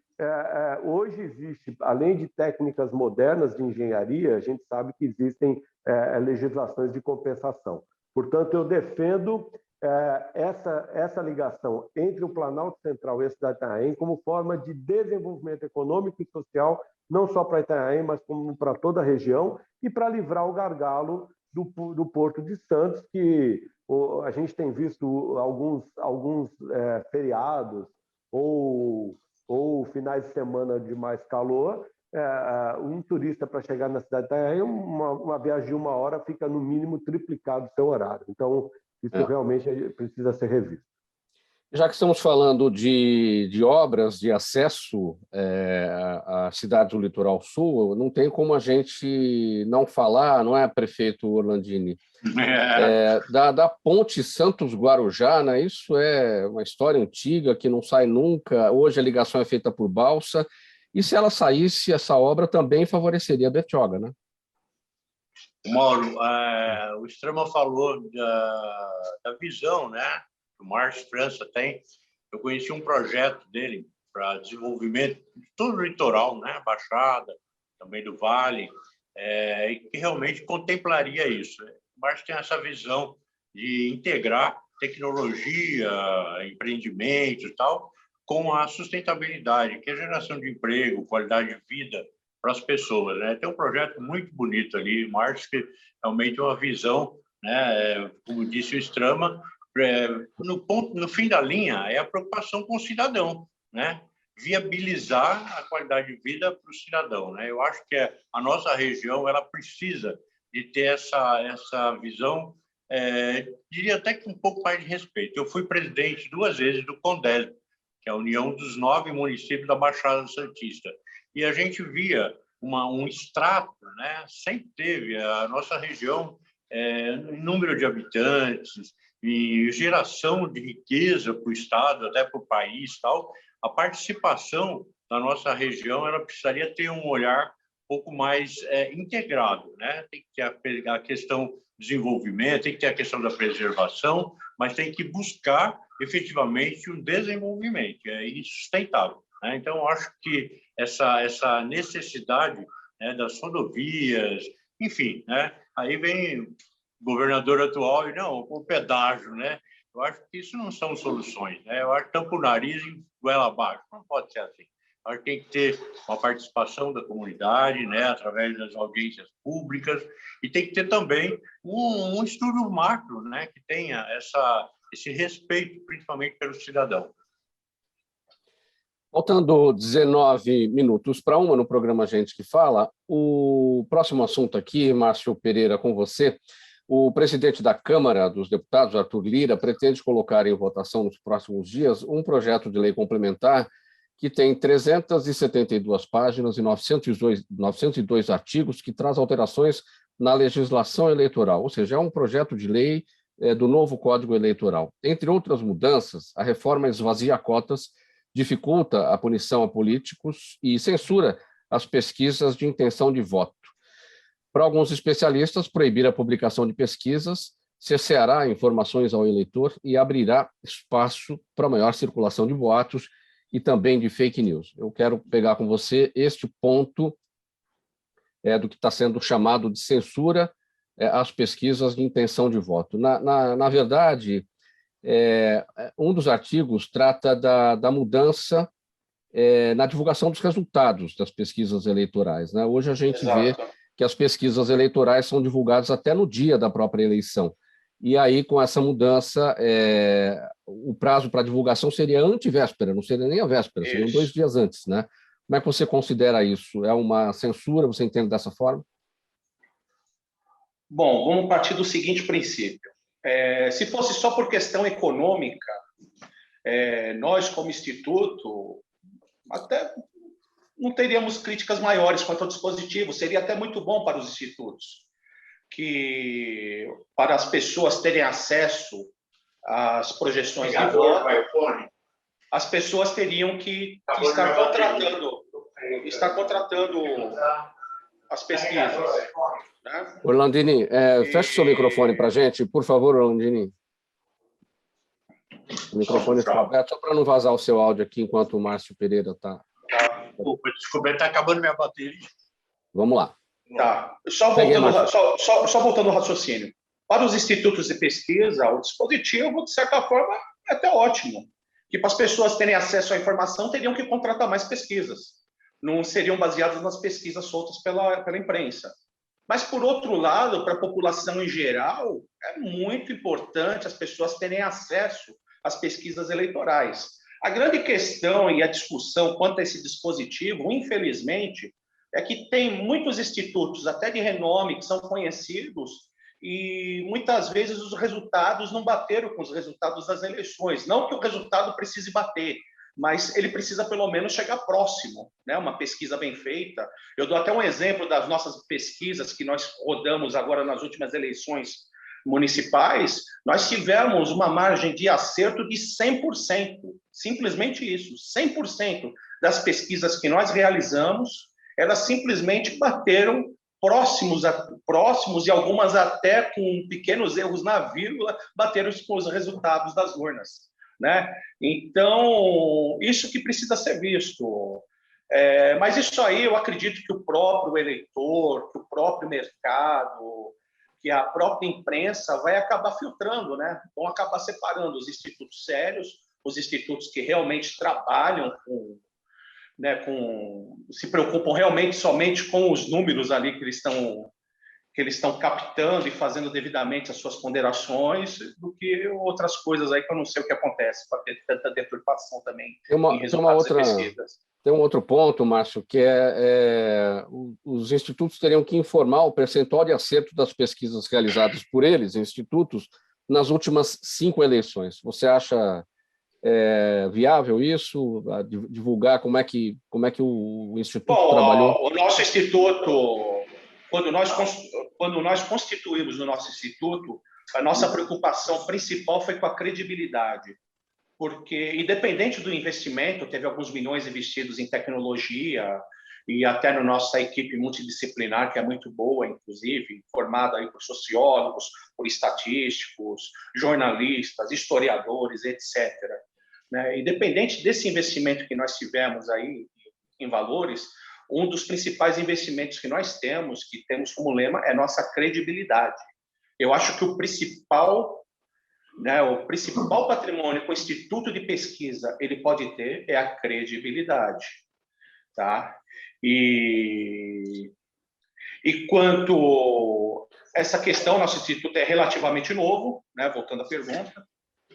hoje existe, além de técnicas modernas de engenharia, a gente sabe que existem legislações de compensação. Portanto, eu defendo essa ligação entre o Planalto Central e a cidade de Itanhaém como forma de desenvolvimento econômico e social, não só para Itanhaém, mas como para toda a região, e para livrar o gargalo do Porto de Santos, que a gente tem visto alguns feriados ou finais de semana de mais calor, um turista para chegar na cidade de Itanhaém, uma viagem de 1 hora fica no mínimo triplicado o seu horário. Então, isso realmente precisa ser revisto. Já que estamos falando de obras de acesso à cidade do Litoral Sul, não tem como a gente não falar, não é, prefeito Orlandini? Da ponte Santos-Guarujá, né? Isso é uma história antiga que não sai nunca. Hoje a ligação é feita por balsa. E se ela saísse, essa obra também favoreceria a Bertioga, né? Mauro, o Strama falou da visão, né? O Márcio França tem. Eu conheci um projeto dele para desenvolvimento de todo o litoral, né? Baixada, também do Vale, e que realmente contemplaria isso. O Márcio tem essa visão de integrar tecnologia, empreendimentos e tal, com a sustentabilidade, que é a geração de emprego, qualidade de vida para as pessoas, né? Tem um projeto muito bonito ali, Márcio, que realmente é uma visão, né? Como disse o Strama, no fim da linha é a preocupação com o cidadão, né? Viabilizar a qualidade de vida para o cidadão, né? Eu acho que a nossa região ela precisa de ter essa visão, diria até que um pouco mais de respeito. Eu fui presidente 2 vezes do CONDESB, que é a união dos 9 municípios da Baixada Santista, e a gente via um extrato, né? Sempre teve a nossa região, número de habitantes e geração de riqueza para o Estado, até para o país, tal. A participação da nossa região ela precisaria ter um olhar pouco mais integrado, né? Tem que ter a questão do desenvolvimento, tem que ter a questão da preservação, mas tem que buscar efetivamente um desenvolvimento sustentável, né? Então, eu acho que essa necessidade, né, das rodovias, enfim, né? Aí vem o governador atual e não, o pedágio, né? Eu acho que isso não são soluções, né? Eu acho que tampa o nariz e goela abaixo. Não pode ser assim. Eu acho que tem que ter uma participação da comunidade, né, através das audiências públicas, e tem que ter também um estudo macro, né, que tenha esse respeito, principalmente pelo cidadão. Faltando 19 minutos para 1 no programa Gente que Fala, o próximo assunto aqui, Márcio Pereira, com você. O presidente da Câmara dos Deputados, Arthur Lira, pretende colocar em votação nos próximos dias um projeto de lei complementar que tem 372 páginas e 902 artigos, que traz alterações na legislação eleitoral, ou seja, é um projeto de lei do novo Código Eleitoral. Entre outras mudanças, a reforma esvazia cotas, dificulta a punição a políticos e censura as pesquisas de intenção de voto. Para alguns especialistas, proibir a publicação de pesquisas cerceará informações ao eleitor e abrirá espaço para maior circulação de boatos e também de fake news. Eu quero pegar com você este ponto do que está sendo chamado de censura às pesquisas de intenção de voto. Na verdade, um dos artigos trata da mudança na divulgação dos resultados das pesquisas eleitorais, né? Hoje a gente vê que as pesquisas eleitorais são divulgadas até no dia da própria eleição. E aí, com essa mudança, o prazo para divulgação seria antivéspera, não seria nem a véspera, seriam 2 dias antes, né? Como é que você considera isso? É uma censura? Você entende dessa forma? Bom, vamos partir do seguinte princípio. Se fosse só por questão econômica, nós, como Instituto, até não teríamos críticas maiores quanto ao dispositivo, seria até muito bom para os institutos, para as pessoas terem acesso às projeções de voto, as pessoas teriam que estar contratando as pesquisas. Né? Orlandini, feche seu microfone para a gente, por favor, Orlandini. O microfone está aberto, só para não vazar o seu áudio aqui enquanto o Márcio Pereira está... Desculpa, está acabando minha bateria. Vamos lá. Tá. Só voltando ao raciocínio. Para os institutos de pesquisa, o dispositivo, de certa forma, é até ótimo. Que para as pessoas terem acesso à informação, teriam que contratar mais pesquisas. Não seriam baseadas nas pesquisas soltas pela imprensa. Mas, por outro lado, para a população em geral, é muito importante as pessoas terem acesso às pesquisas eleitorais. A grande questão e a discussão quanto a esse dispositivo, infelizmente, é que tem muitos institutos, até de renome, que são conhecidos, e muitas vezes os resultados não bateram com os resultados das eleições. Não que o resultado precise bater, mas ele precisa pelo menos chegar próximo, né? Uma pesquisa bem feita. Eu dou até um exemplo das nossas pesquisas que nós rodamos agora nas últimas eleições municipais. Nós tivemos uma margem de acerto de 100%, simplesmente isso, 100% das pesquisas que nós realizamos, elas simplesmente bateram próximos e algumas até com pequenos erros na vírgula, bateram com os resultados das urnas, né? Então, isso que precisa ser visto. Mas isso aí eu acredito que o próprio eleitor, que o próprio mercado, que a própria imprensa vai acabar filtrando, né? Vão acabar separando os institutos sérios, os institutos que realmente trabalham se preocupam realmente somente com os números ali que eles estão captando e fazendo devidamente as suas ponderações, do que outras coisas aí que eu não sei o que acontece para ter tanta deturpação também em resultados de pesquisas. Tem um outro ponto, Márcio, que os institutos teriam que informar o percentual de acerto das pesquisas realizadas por eles, institutos, nas últimas 5 eleições. Você acha viável isso? Divulgar como é que o Instituto trabalhou? O nosso Instituto, quando nós constituímos o nosso Instituto, a nossa preocupação principal foi com a credibilidade, porque, independente do investimento, teve alguns milhões investidos em tecnologia e até na nossa equipe multidisciplinar, que é muito boa, inclusive, formada aí por sociólogos, por estatísticos, jornalistas, historiadores, etc. Né? Independente desse investimento que nós tivemos aí em valores, um dos principais investimentos que nós temos, que temos como lema, é nossa credibilidade. Eu acho que o principal patrimônio que o Instituto de Pesquisa ele pode ter é a credibilidade. Tá? E quanto a essa questão, nosso instituto é relativamente novo, né? Voltando à pergunta,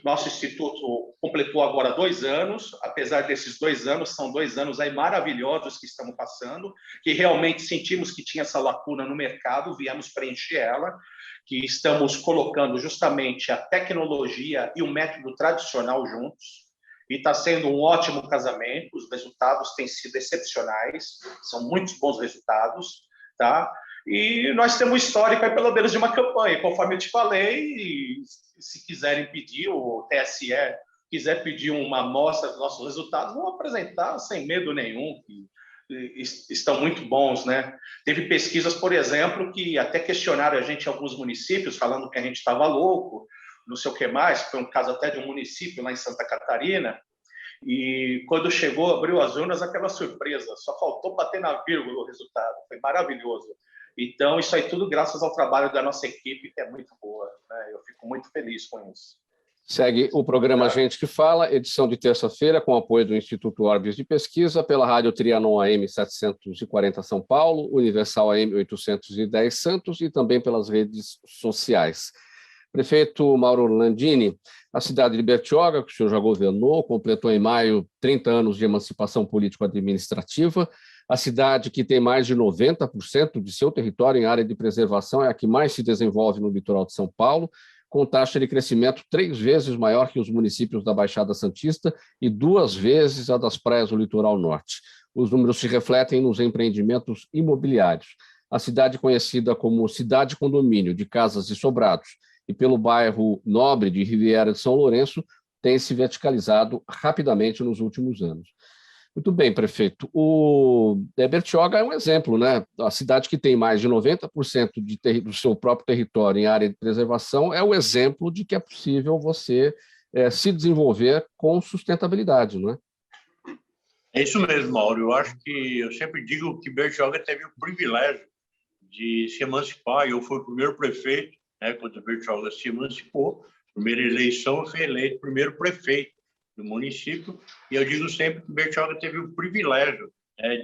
nosso instituto completou agora 2 anos, apesar desses 2 anos, são 2 anos aí maravilhosos que estamos passando, que realmente sentimos que tinha essa lacuna no mercado, viemos preencher ela, que estamos colocando justamente a tecnologia e o método tradicional juntos, e está sendo um ótimo casamento, os resultados têm sido excepcionais, são muitos bons resultados, tá? E nós temos histórico aí pelo menos de uma campanha, conforme eu te falei, e se quiserem pedir, o TSE quiser pedir uma amostra dos nossos resultados, vamos apresentar sem medo nenhum, que estão muito bons, né? Teve pesquisas, por exemplo, que até questionaram a gente em alguns municípios, falando que a gente estava louco, não sei o que mais, foi um caso até de um município lá em Santa Catarina, e quando chegou, abriu as urnas, aquela surpresa, só faltou bater na vírgula o resultado, foi maravilhoso. Então, isso aí tudo graças ao trabalho da nossa equipe, que é muito boa, né? Eu fico muito feliz com isso. Segue o programa Gente que Fala, edição de terça-feira, com apoio do Instituto Orbis de Pesquisa, pela Rádio Trianon AM 740 São Paulo, Universal AM 810 Santos e também pelas redes sociais. Prefeito Mauro Landini, a cidade de Bertioga, que o senhor já governou, completou em maio 30 anos de emancipação político-administrativa. A cidade que tem mais de 90% de seu território em área de preservação é a que mais se desenvolve no litoral de São Paulo, com taxa de crescimento 3 vezes maior que os municípios da Baixada Santista e 2 vezes a das praias do litoral norte. Os números se refletem nos empreendimentos imobiliários. A cidade conhecida como Cidade Condomínio de Casas e Sobrados e pelo bairro nobre de Riviera de São Lourenço tem se verticalizado rapidamente nos últimos anos. Muito bem, prefeito. O Bertioga é um exemplo, né? A cidade que tem mais de 90% do seu próprio território em área de preservação é o exemplo de que é possível você se desenvolver com sustentabilidade, não é? É isso mesmo, Mauro. Eu sempre digo que Bertioga teve o privilégio de se emancipar. Eu fui o primeiro prefeito, né, quando Bertioga se emancipou. Primeira eleição, eu fui eleito primeiro prefeito do município, e eu digo sempre que Bertioga teve o privilégio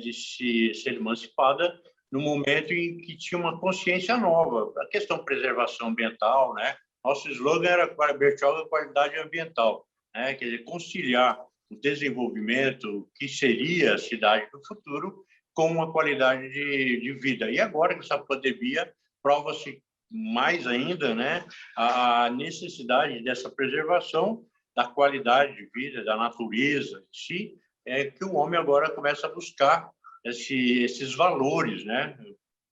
de ser emancipada no momento em que tinha uma consciência nova, a questão de preservação ambiental, né? Nosso slogan era para Bertioga qualidade ambiental, né? Quer dizer, conciliar o desenvolvimento que seria a cidade do futuro com uma qualidade de vida. E agora que essa pandemia prova-se mais ainda, né, a necessidade dessa preservação da qualidade de vida, da natureza em si, que o homem agora começa a buscar esses valores, né?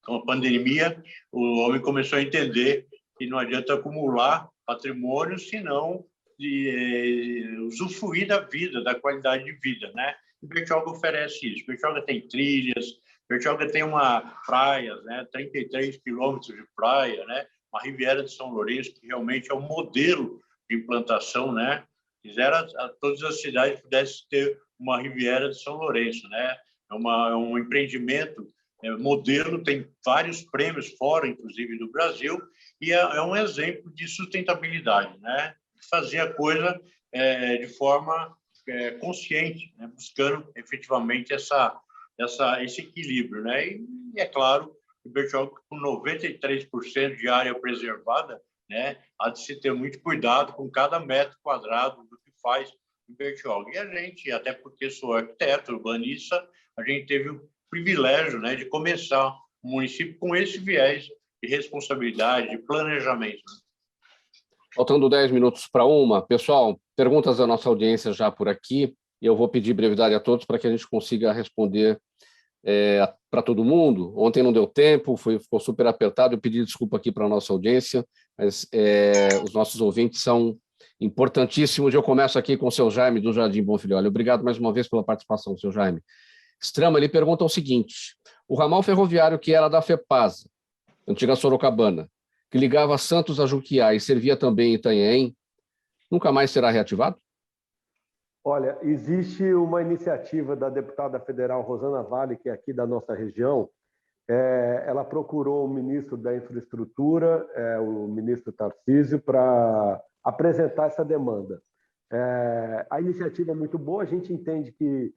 Com a pandemia, o homem começou a entender que não adianta acumular patrimônio, senão usufruir da vida, da qualidade de vida, né? E Bertioga oferece isso. Bertioga tem trilhas, Bertioga tem praias, né? 33 quilômetros de praia, né? Uma Riviera de São Lourenço, que realmente é um modelo de implantação, né? Quisera todas as cidades pudessem ter uma Riviera de São Lourenço, né? É um empreendimento modelo, tem vários prêmios fora, inclusive, do Brasil, e é um exemplo de sustentabilidade, né? Fazer a coisa de forma consciente, né? Buscando efetivamente esse equilíbrio, né? E é claro que Bertioga, com 93% de área preservada, né, há de se ter muito cuidado com cada metro quadrado do que faz em Bertioga. E a gente, até porque sou arquiteto, urbanista, a gente teve o privilégio, né, de começar o município com esse viés de responsabilidade, de planejamento. Faltando 10 minutos para 1, pessoal, perguntas da nossa audiência já por aqui, e eu vou pedir brevidade a todos para que a gente consiga responder para todo mundo. Ontem não deu tempo, ficou super apertado, eu pedi desculpa aqui para a nossa audiência, mas os nossos ouvintes são importantíssimos. Eu começo aqui com o seu Jaime, do Jardim Bonfilholi. Obrigado mais uma vez pela participação, seu Jaime. Strama, ele pergunta o seguinte: o ramal ferroviário que era da FEPASA, antiga Sorocabana, que ligava Santos a Juquiá e servia também Itanhaém, nunca mais será reativado? Olha, existe uma iniciativa da deputada federal Rosana Vale, que é aqui da nossa região. Ela procurou o ministro da Infraestrutura, o ministro Tarcísio, para apresentar essa demanda. A iniciativa é muito boa, a gente entende que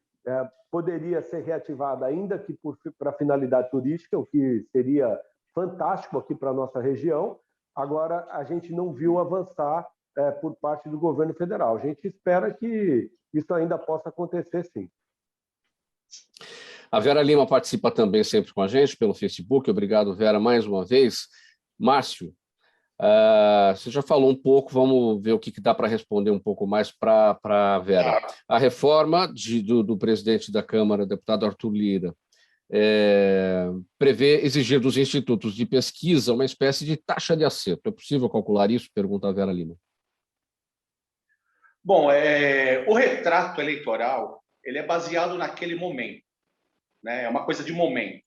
poderia ser reativada ainda que para finalidade turística, o que seria fantástico aqui para a nossa região. Agora, a gente não viu avançar por parte do governo federal. A gente espera que isso ainda possa acontecer, sim. A Vera Lima participa também sempre com a gente pelo Facebook. Obrigado, Vera, mais uma vez. Márcio, você já falou um pouco, vamos ver o que dá para responder um pouco mais para a Vera. A reforma do presidente da Câmara, deputado Arthur Lira, prevê exigir dos institutos de pesquisa uma espécie de taxa de acerto. É possível calcular isso? Pergunta a Vera Lima. Bom, o retrato eleitoral ele é baseado naquele momento, né? É uma coisa de momento.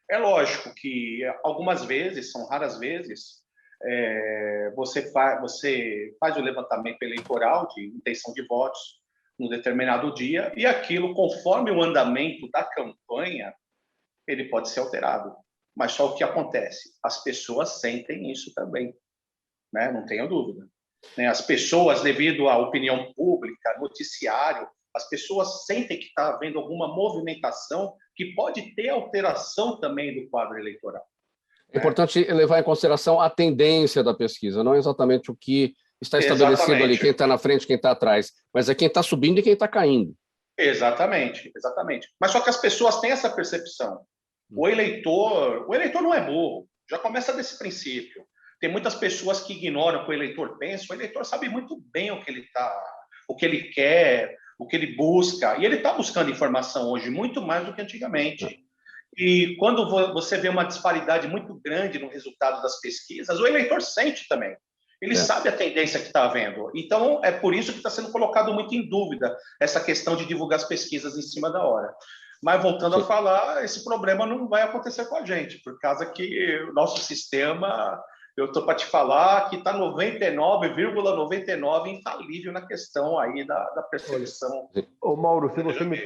É lógico que algumas vezes, são raras vezes, você faz o levantamento eleitoral de intenção de votos num determinado dia e aquilo, conforme o andamento da campanha, ele pode ser alterado. Mas só o que acontece? As pessoas sentem isso também, né? Não tenho dúvida. As pessoas, devido à opinião pública, noticiário, as pessoas sentem que está havendo alguma movimentação que pode ter alteração também do quadro eleitoral. É importante levar em consideração a tendência da pesquisa, não exatamente o que está estabelecido ali, quem está na frente, quem está atrás, mas é quem está subindo e quem está caindo. Exatamente, exatamente. Mas só que as pessoas têm essa percepção. O eleitor não é burro, já começa desse princípio. Tem muitas pessoas que ignoram o que o eleitor pensa. O eleitor sabe muito bem o que ele quer, o que ele busca. E ele está buscando informação hoje muito mais do que antigamente. E quando você vê uma disparidade muito grande no resultado das pesquisas, o eleitor sente também. Ele sabe a tendência que está havendo. Então, é por isso que está sendo colocado muito em dúvida essa questão de divulgar as pesquisas em cima da hora. Mas, voltando a falar, esse problema não vai acontecer com a gente, por causa que o nosso sistema... Eu estou para te falar que está 99,99 infalível na questão aí da percepção. Ô Mauro, se você me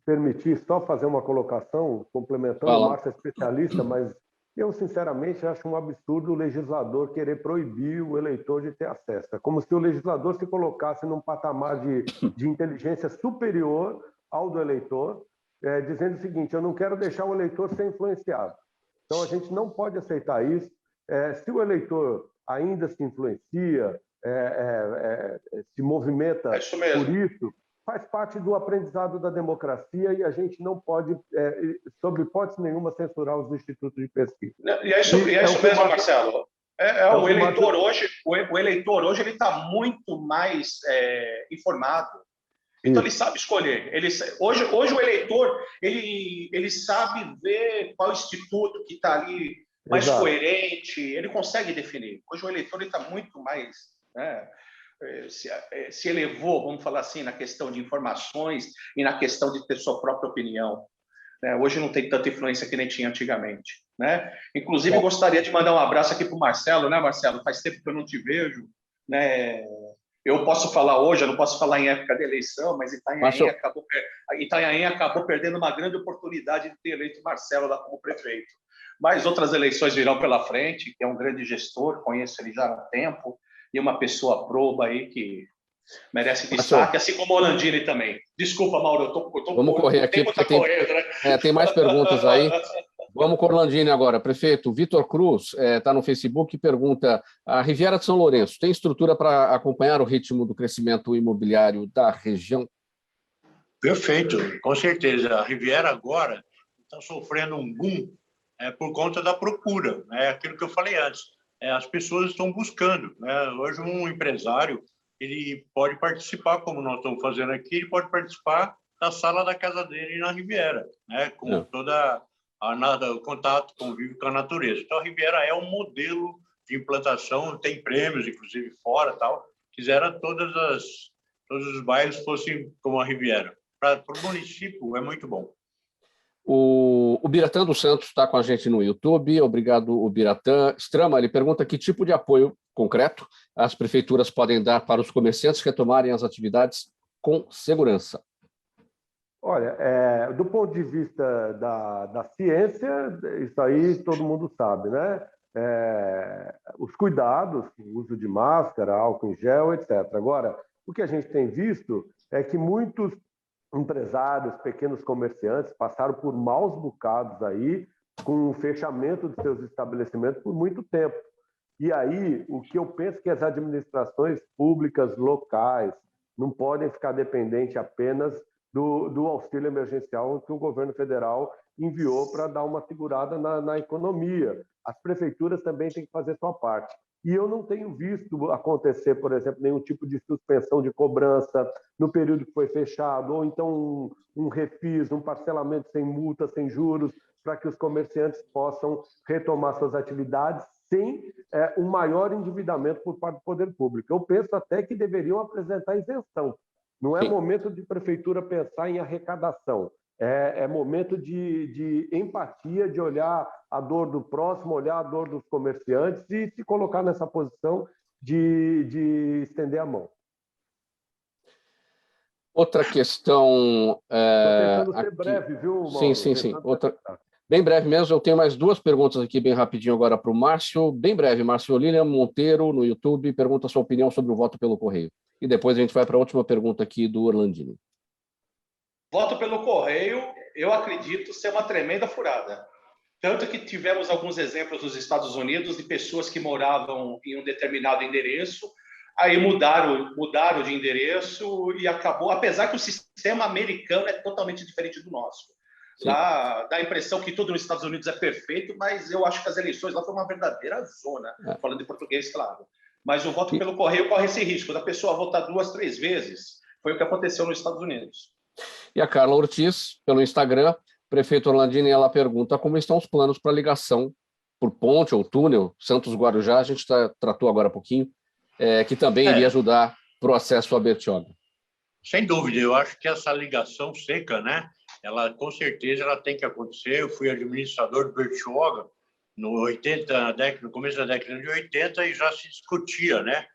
permitir só fazer uma colocação, complementando, o Márcio é especialista, mas eu, sinceramente, acho um absurdo o legislador querer proibir o eleitor de ter acesso. É como se o legislador se colocasse num patamar de inteligência superior ao do eleitor, dizendo o seguinte: eu não quero deixar o eleitor ser influenciado. Então, a gente não pode aceitar isso. Se o eleitor ainda se influencia, se movimenta por isso, faz parte do aprendizado da democracia e a gente não pode, sob hipótese nenhuma, censurar os institutos de pesquisa. E é isso mesmo, Marcelo. O eleitor hoje ele está muito mais informado. Então, ele sabe escolher. Hoje o eleitor ele sabe ver qual instituto que está ali mais coerente, ele consegue definir. Hoje o eleitor está muito mais... se elevou, vamos falar assim, na questão de informações e na questão de ter sua própria opinião. Hoje não tem tanta influência que nem tinha antigamente. Inclusive, eu gostaria de mandar um abraço aqui para o Marcelo, Marcelo? Faz tempo que eu não te vejo. Eu posso falar hoje, eu não posso falar em época de eleição, mas Itanhaém acabou perdendo uma grande oportunidade de ter eleito Marcelo lá como prefeito. Mas outras eleições virão pela frente, que é um grande gestor, conheço ele já há um tempo, e uma pessoa proba aí que merece destaque, assim como o Orlandini também. Desculpa, Mauro, eu tô vamos correr aqui, porque tem mais perguntas aí. Vamos com o Orlandini agora. Prefeito, Vitor Cruz está no Facebook e pergunta: a Riviera de São Lourenço tem estrutura para acompanhar o ritmo do crescimento imobiliário da região? Perfeito, com certeza. A Riviera agora está sofrendo um boom por conta da procura, aquilo que eu falei antes. As pessoas estão buscando. Hoje, um empresário ele pode participar, como nós estamos fazendo aqui, ele pode participar da sala da casa dele na Riviera, com toda o contato, convívio com a natureza. Então, a Riviera é um modelo de implantação, tem prêmios, inclusive, fora, tal. Quisera todos os bairros fossem como a Riviera. Para o município, é muito bom. O Biratã dos Santos está com a gente no YouTube. Obrigado, o Biratã. Strama, ele pergunta que tipo de apoio concreto as prefeituras podem dar para os comerciantes retomarem as atividades com segurança. Olha, do ponto de vista da ciência, isso aí todo mundo sabe, né? Os cuidados, o uso de máscara, álcool em gel, etc. Agora, o que a gente tem visto é que muitos empresários, pequenos comerciantes passaram por maus bocados aí com o fechamento de seus estabelecimentos por muito tempo. E aí, o que eu penso é que as administrações públicas locais não podem ficar dependentes apenas do auxílio emergencial que o governo federal enviou para dar uma segurada na economia. As prefeituras também têm que fazer sua parte. E eu não tenho visto acontecer, por exemplo, nenhum tipo de suspensão de cobrança no período que foi fechado, ou então um refis, um parcelamento sem multa, sem juros, para que os comerciantes possam retomar suas atividades sem um maior endividamento por parte do poder público. Eu penso até que deveriam apresentar isenção. Não é momento de prefeitura pensar em arrecadação. É momento de empatia, de olhar a dor do próximo, olhar a dor dos comerciantes e se colocar nessa posição de estender a mão. Outra questão... Estou tentando ser breve, viu, Mauro? Sim. Bem breve mesmo, eu tenho mais duas perguntas aqui bem rapidinho agora para o Márcio. Bem breve, Márcio. Lilian Monteiro, no YouTube, pergunta a sua opinião sobre o voto pelo correio. E depois a gente vai para a última pergunta aqui do Orlandini. Voto pelo correio, eu acredito ser uma tremenda furada. Tanto que tivemos alguns exemplos nos Estados Unidos de pessoas que moravam em um determinado endereço, aí mudaram de endereço e acabou, apesar que o sistema americano é totalmente diferente do nosso. Sim. Lá dá a impressão que tudo nos Estados Unidos é perfeito, mas eu acho que as eleições lá foi uma verdadeira zona, falando em português, claro. Mas o voto pelo correio corre esse risco da pessoa votar 2, 3 vezes. Foi o que aconteceu nos Estados Unidos. E a Carla Ortiz, pelo Instagram, prefeito Orlandini, ela pergunta como estão os planos para ligação por ponte ou túnel Santos-Guarujá, a gente tratou agora há pouquinho, que também iria ajudar para o acesso a Bertioga. Sem dúvida, eu acho que essa ligação seca, né? Ela com certeza ela tem que acontecer. Eu fui administrador de Bertioga no começo da década de 80 e já se discutia, né?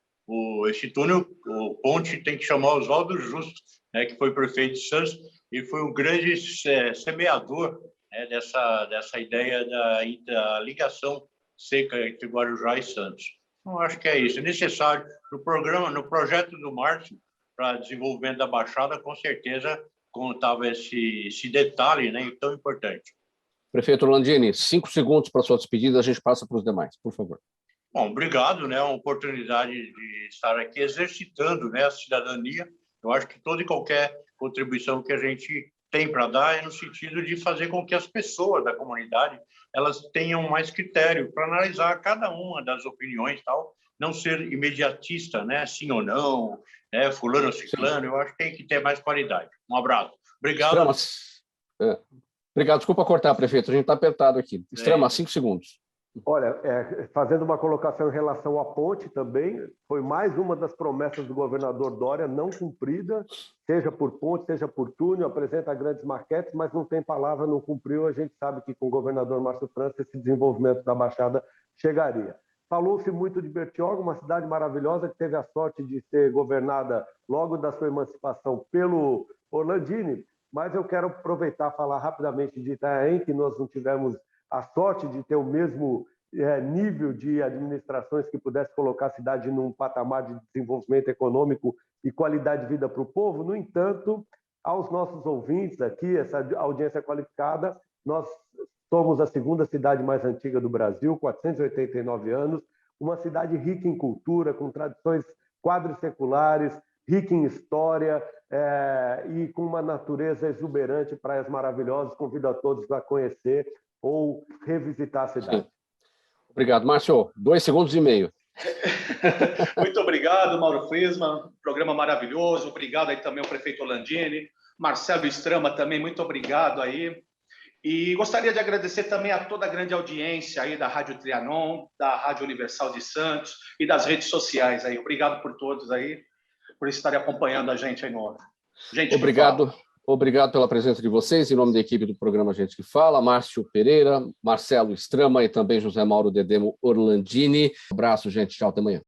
Esse túnel, o ponte tem que chamar Oswaldo Justo, né, que foi prefeito de Santos e foi um grande semeador, né, dessa ideia da ligação seca entre Guarujá e Santos. Então, acho que é isso. É necessário, no projeto do Márcio para desenvolvimento da Baixada, com certeza contava esse detalhe, né, tão importante. Prefeito Orlandini, 5 segundos para sua despedida, a gente passa para os demais, por favor. Bom, obrigado, né, uma oportunidade de estar aqui exercitando, né, a cidadania. Eu acho que toda e qualquer contribuição que a gente tem para dar é no sentido de fazer com que as pessoas da comunidade elas tenham mais critério para analisar cada uma das opiniões, tal, não ser imediatista, né, sim ou não, né, fulano ou ciclano. Eu acho que tem que ter mais qualidade. Um abraço. Obrigado. Obrigado. Desculpa cortar, prefeito. A gente está apertado aqui. Extrema, 5 segundos. Olha, fazendo uma colocação em relação à ponte também, foi mais uma das promessas do governador Dória não cumprida, seja por ponte, seja por túnel, apresenta grandes maquetes, mas não tem palavra, não cumpriu. A gente sabe que com o governador Márcio França esse desenvolvimento da Baixada chegaria. Falou-se muito de Bertioga, uma cidade maravilhosa que teve a sorte de ser governada logo da sua emancipação pelo Orlandini, mas eu quero aproveitar e falar rapidamente de Itanhaém, que nós não tivemos a sorte de ter o mesmo nível de administrações que pudesse colocar a cidade num patamar de desenvolvimento econômico e qualidade de vida para o povo. No entanto, aos nossos ouvintes aqui, essa audiência qualificada, nós somos a segunda cidade mais antiga do Brasil, 489 anos, uma cidade rica em cultura, com tradições quadrisseculares, rica em história e com uma natureza exuberante, praias maravilhosas. Convido a todos a conhecer ou revisitar a cidade. Sim. Obrigado. Márcio, 2 segundos e meio. Muito obrigado, Mauro Friesman. Programa maravilhoso. Obrigado aí também ao prefeito Orlandini. Marcelo Strama também, muito obrigado aí. E gostaria de agradecer também a toda a grande audiência aí da Rádio Trianon, da Rádio Universal de Santos e das redes sociais aí. Obrigado por todos aí, por estarem acompanhando a gente aí no... Obrigado. Obrigado pela presença de vocês, em nome da equipe do programa Gente que Fala, Márcio Pereira, Marcelo Strama e também José Mauro Dedemo Orlandini. Um abraço, gente. Tchau, até amanhã.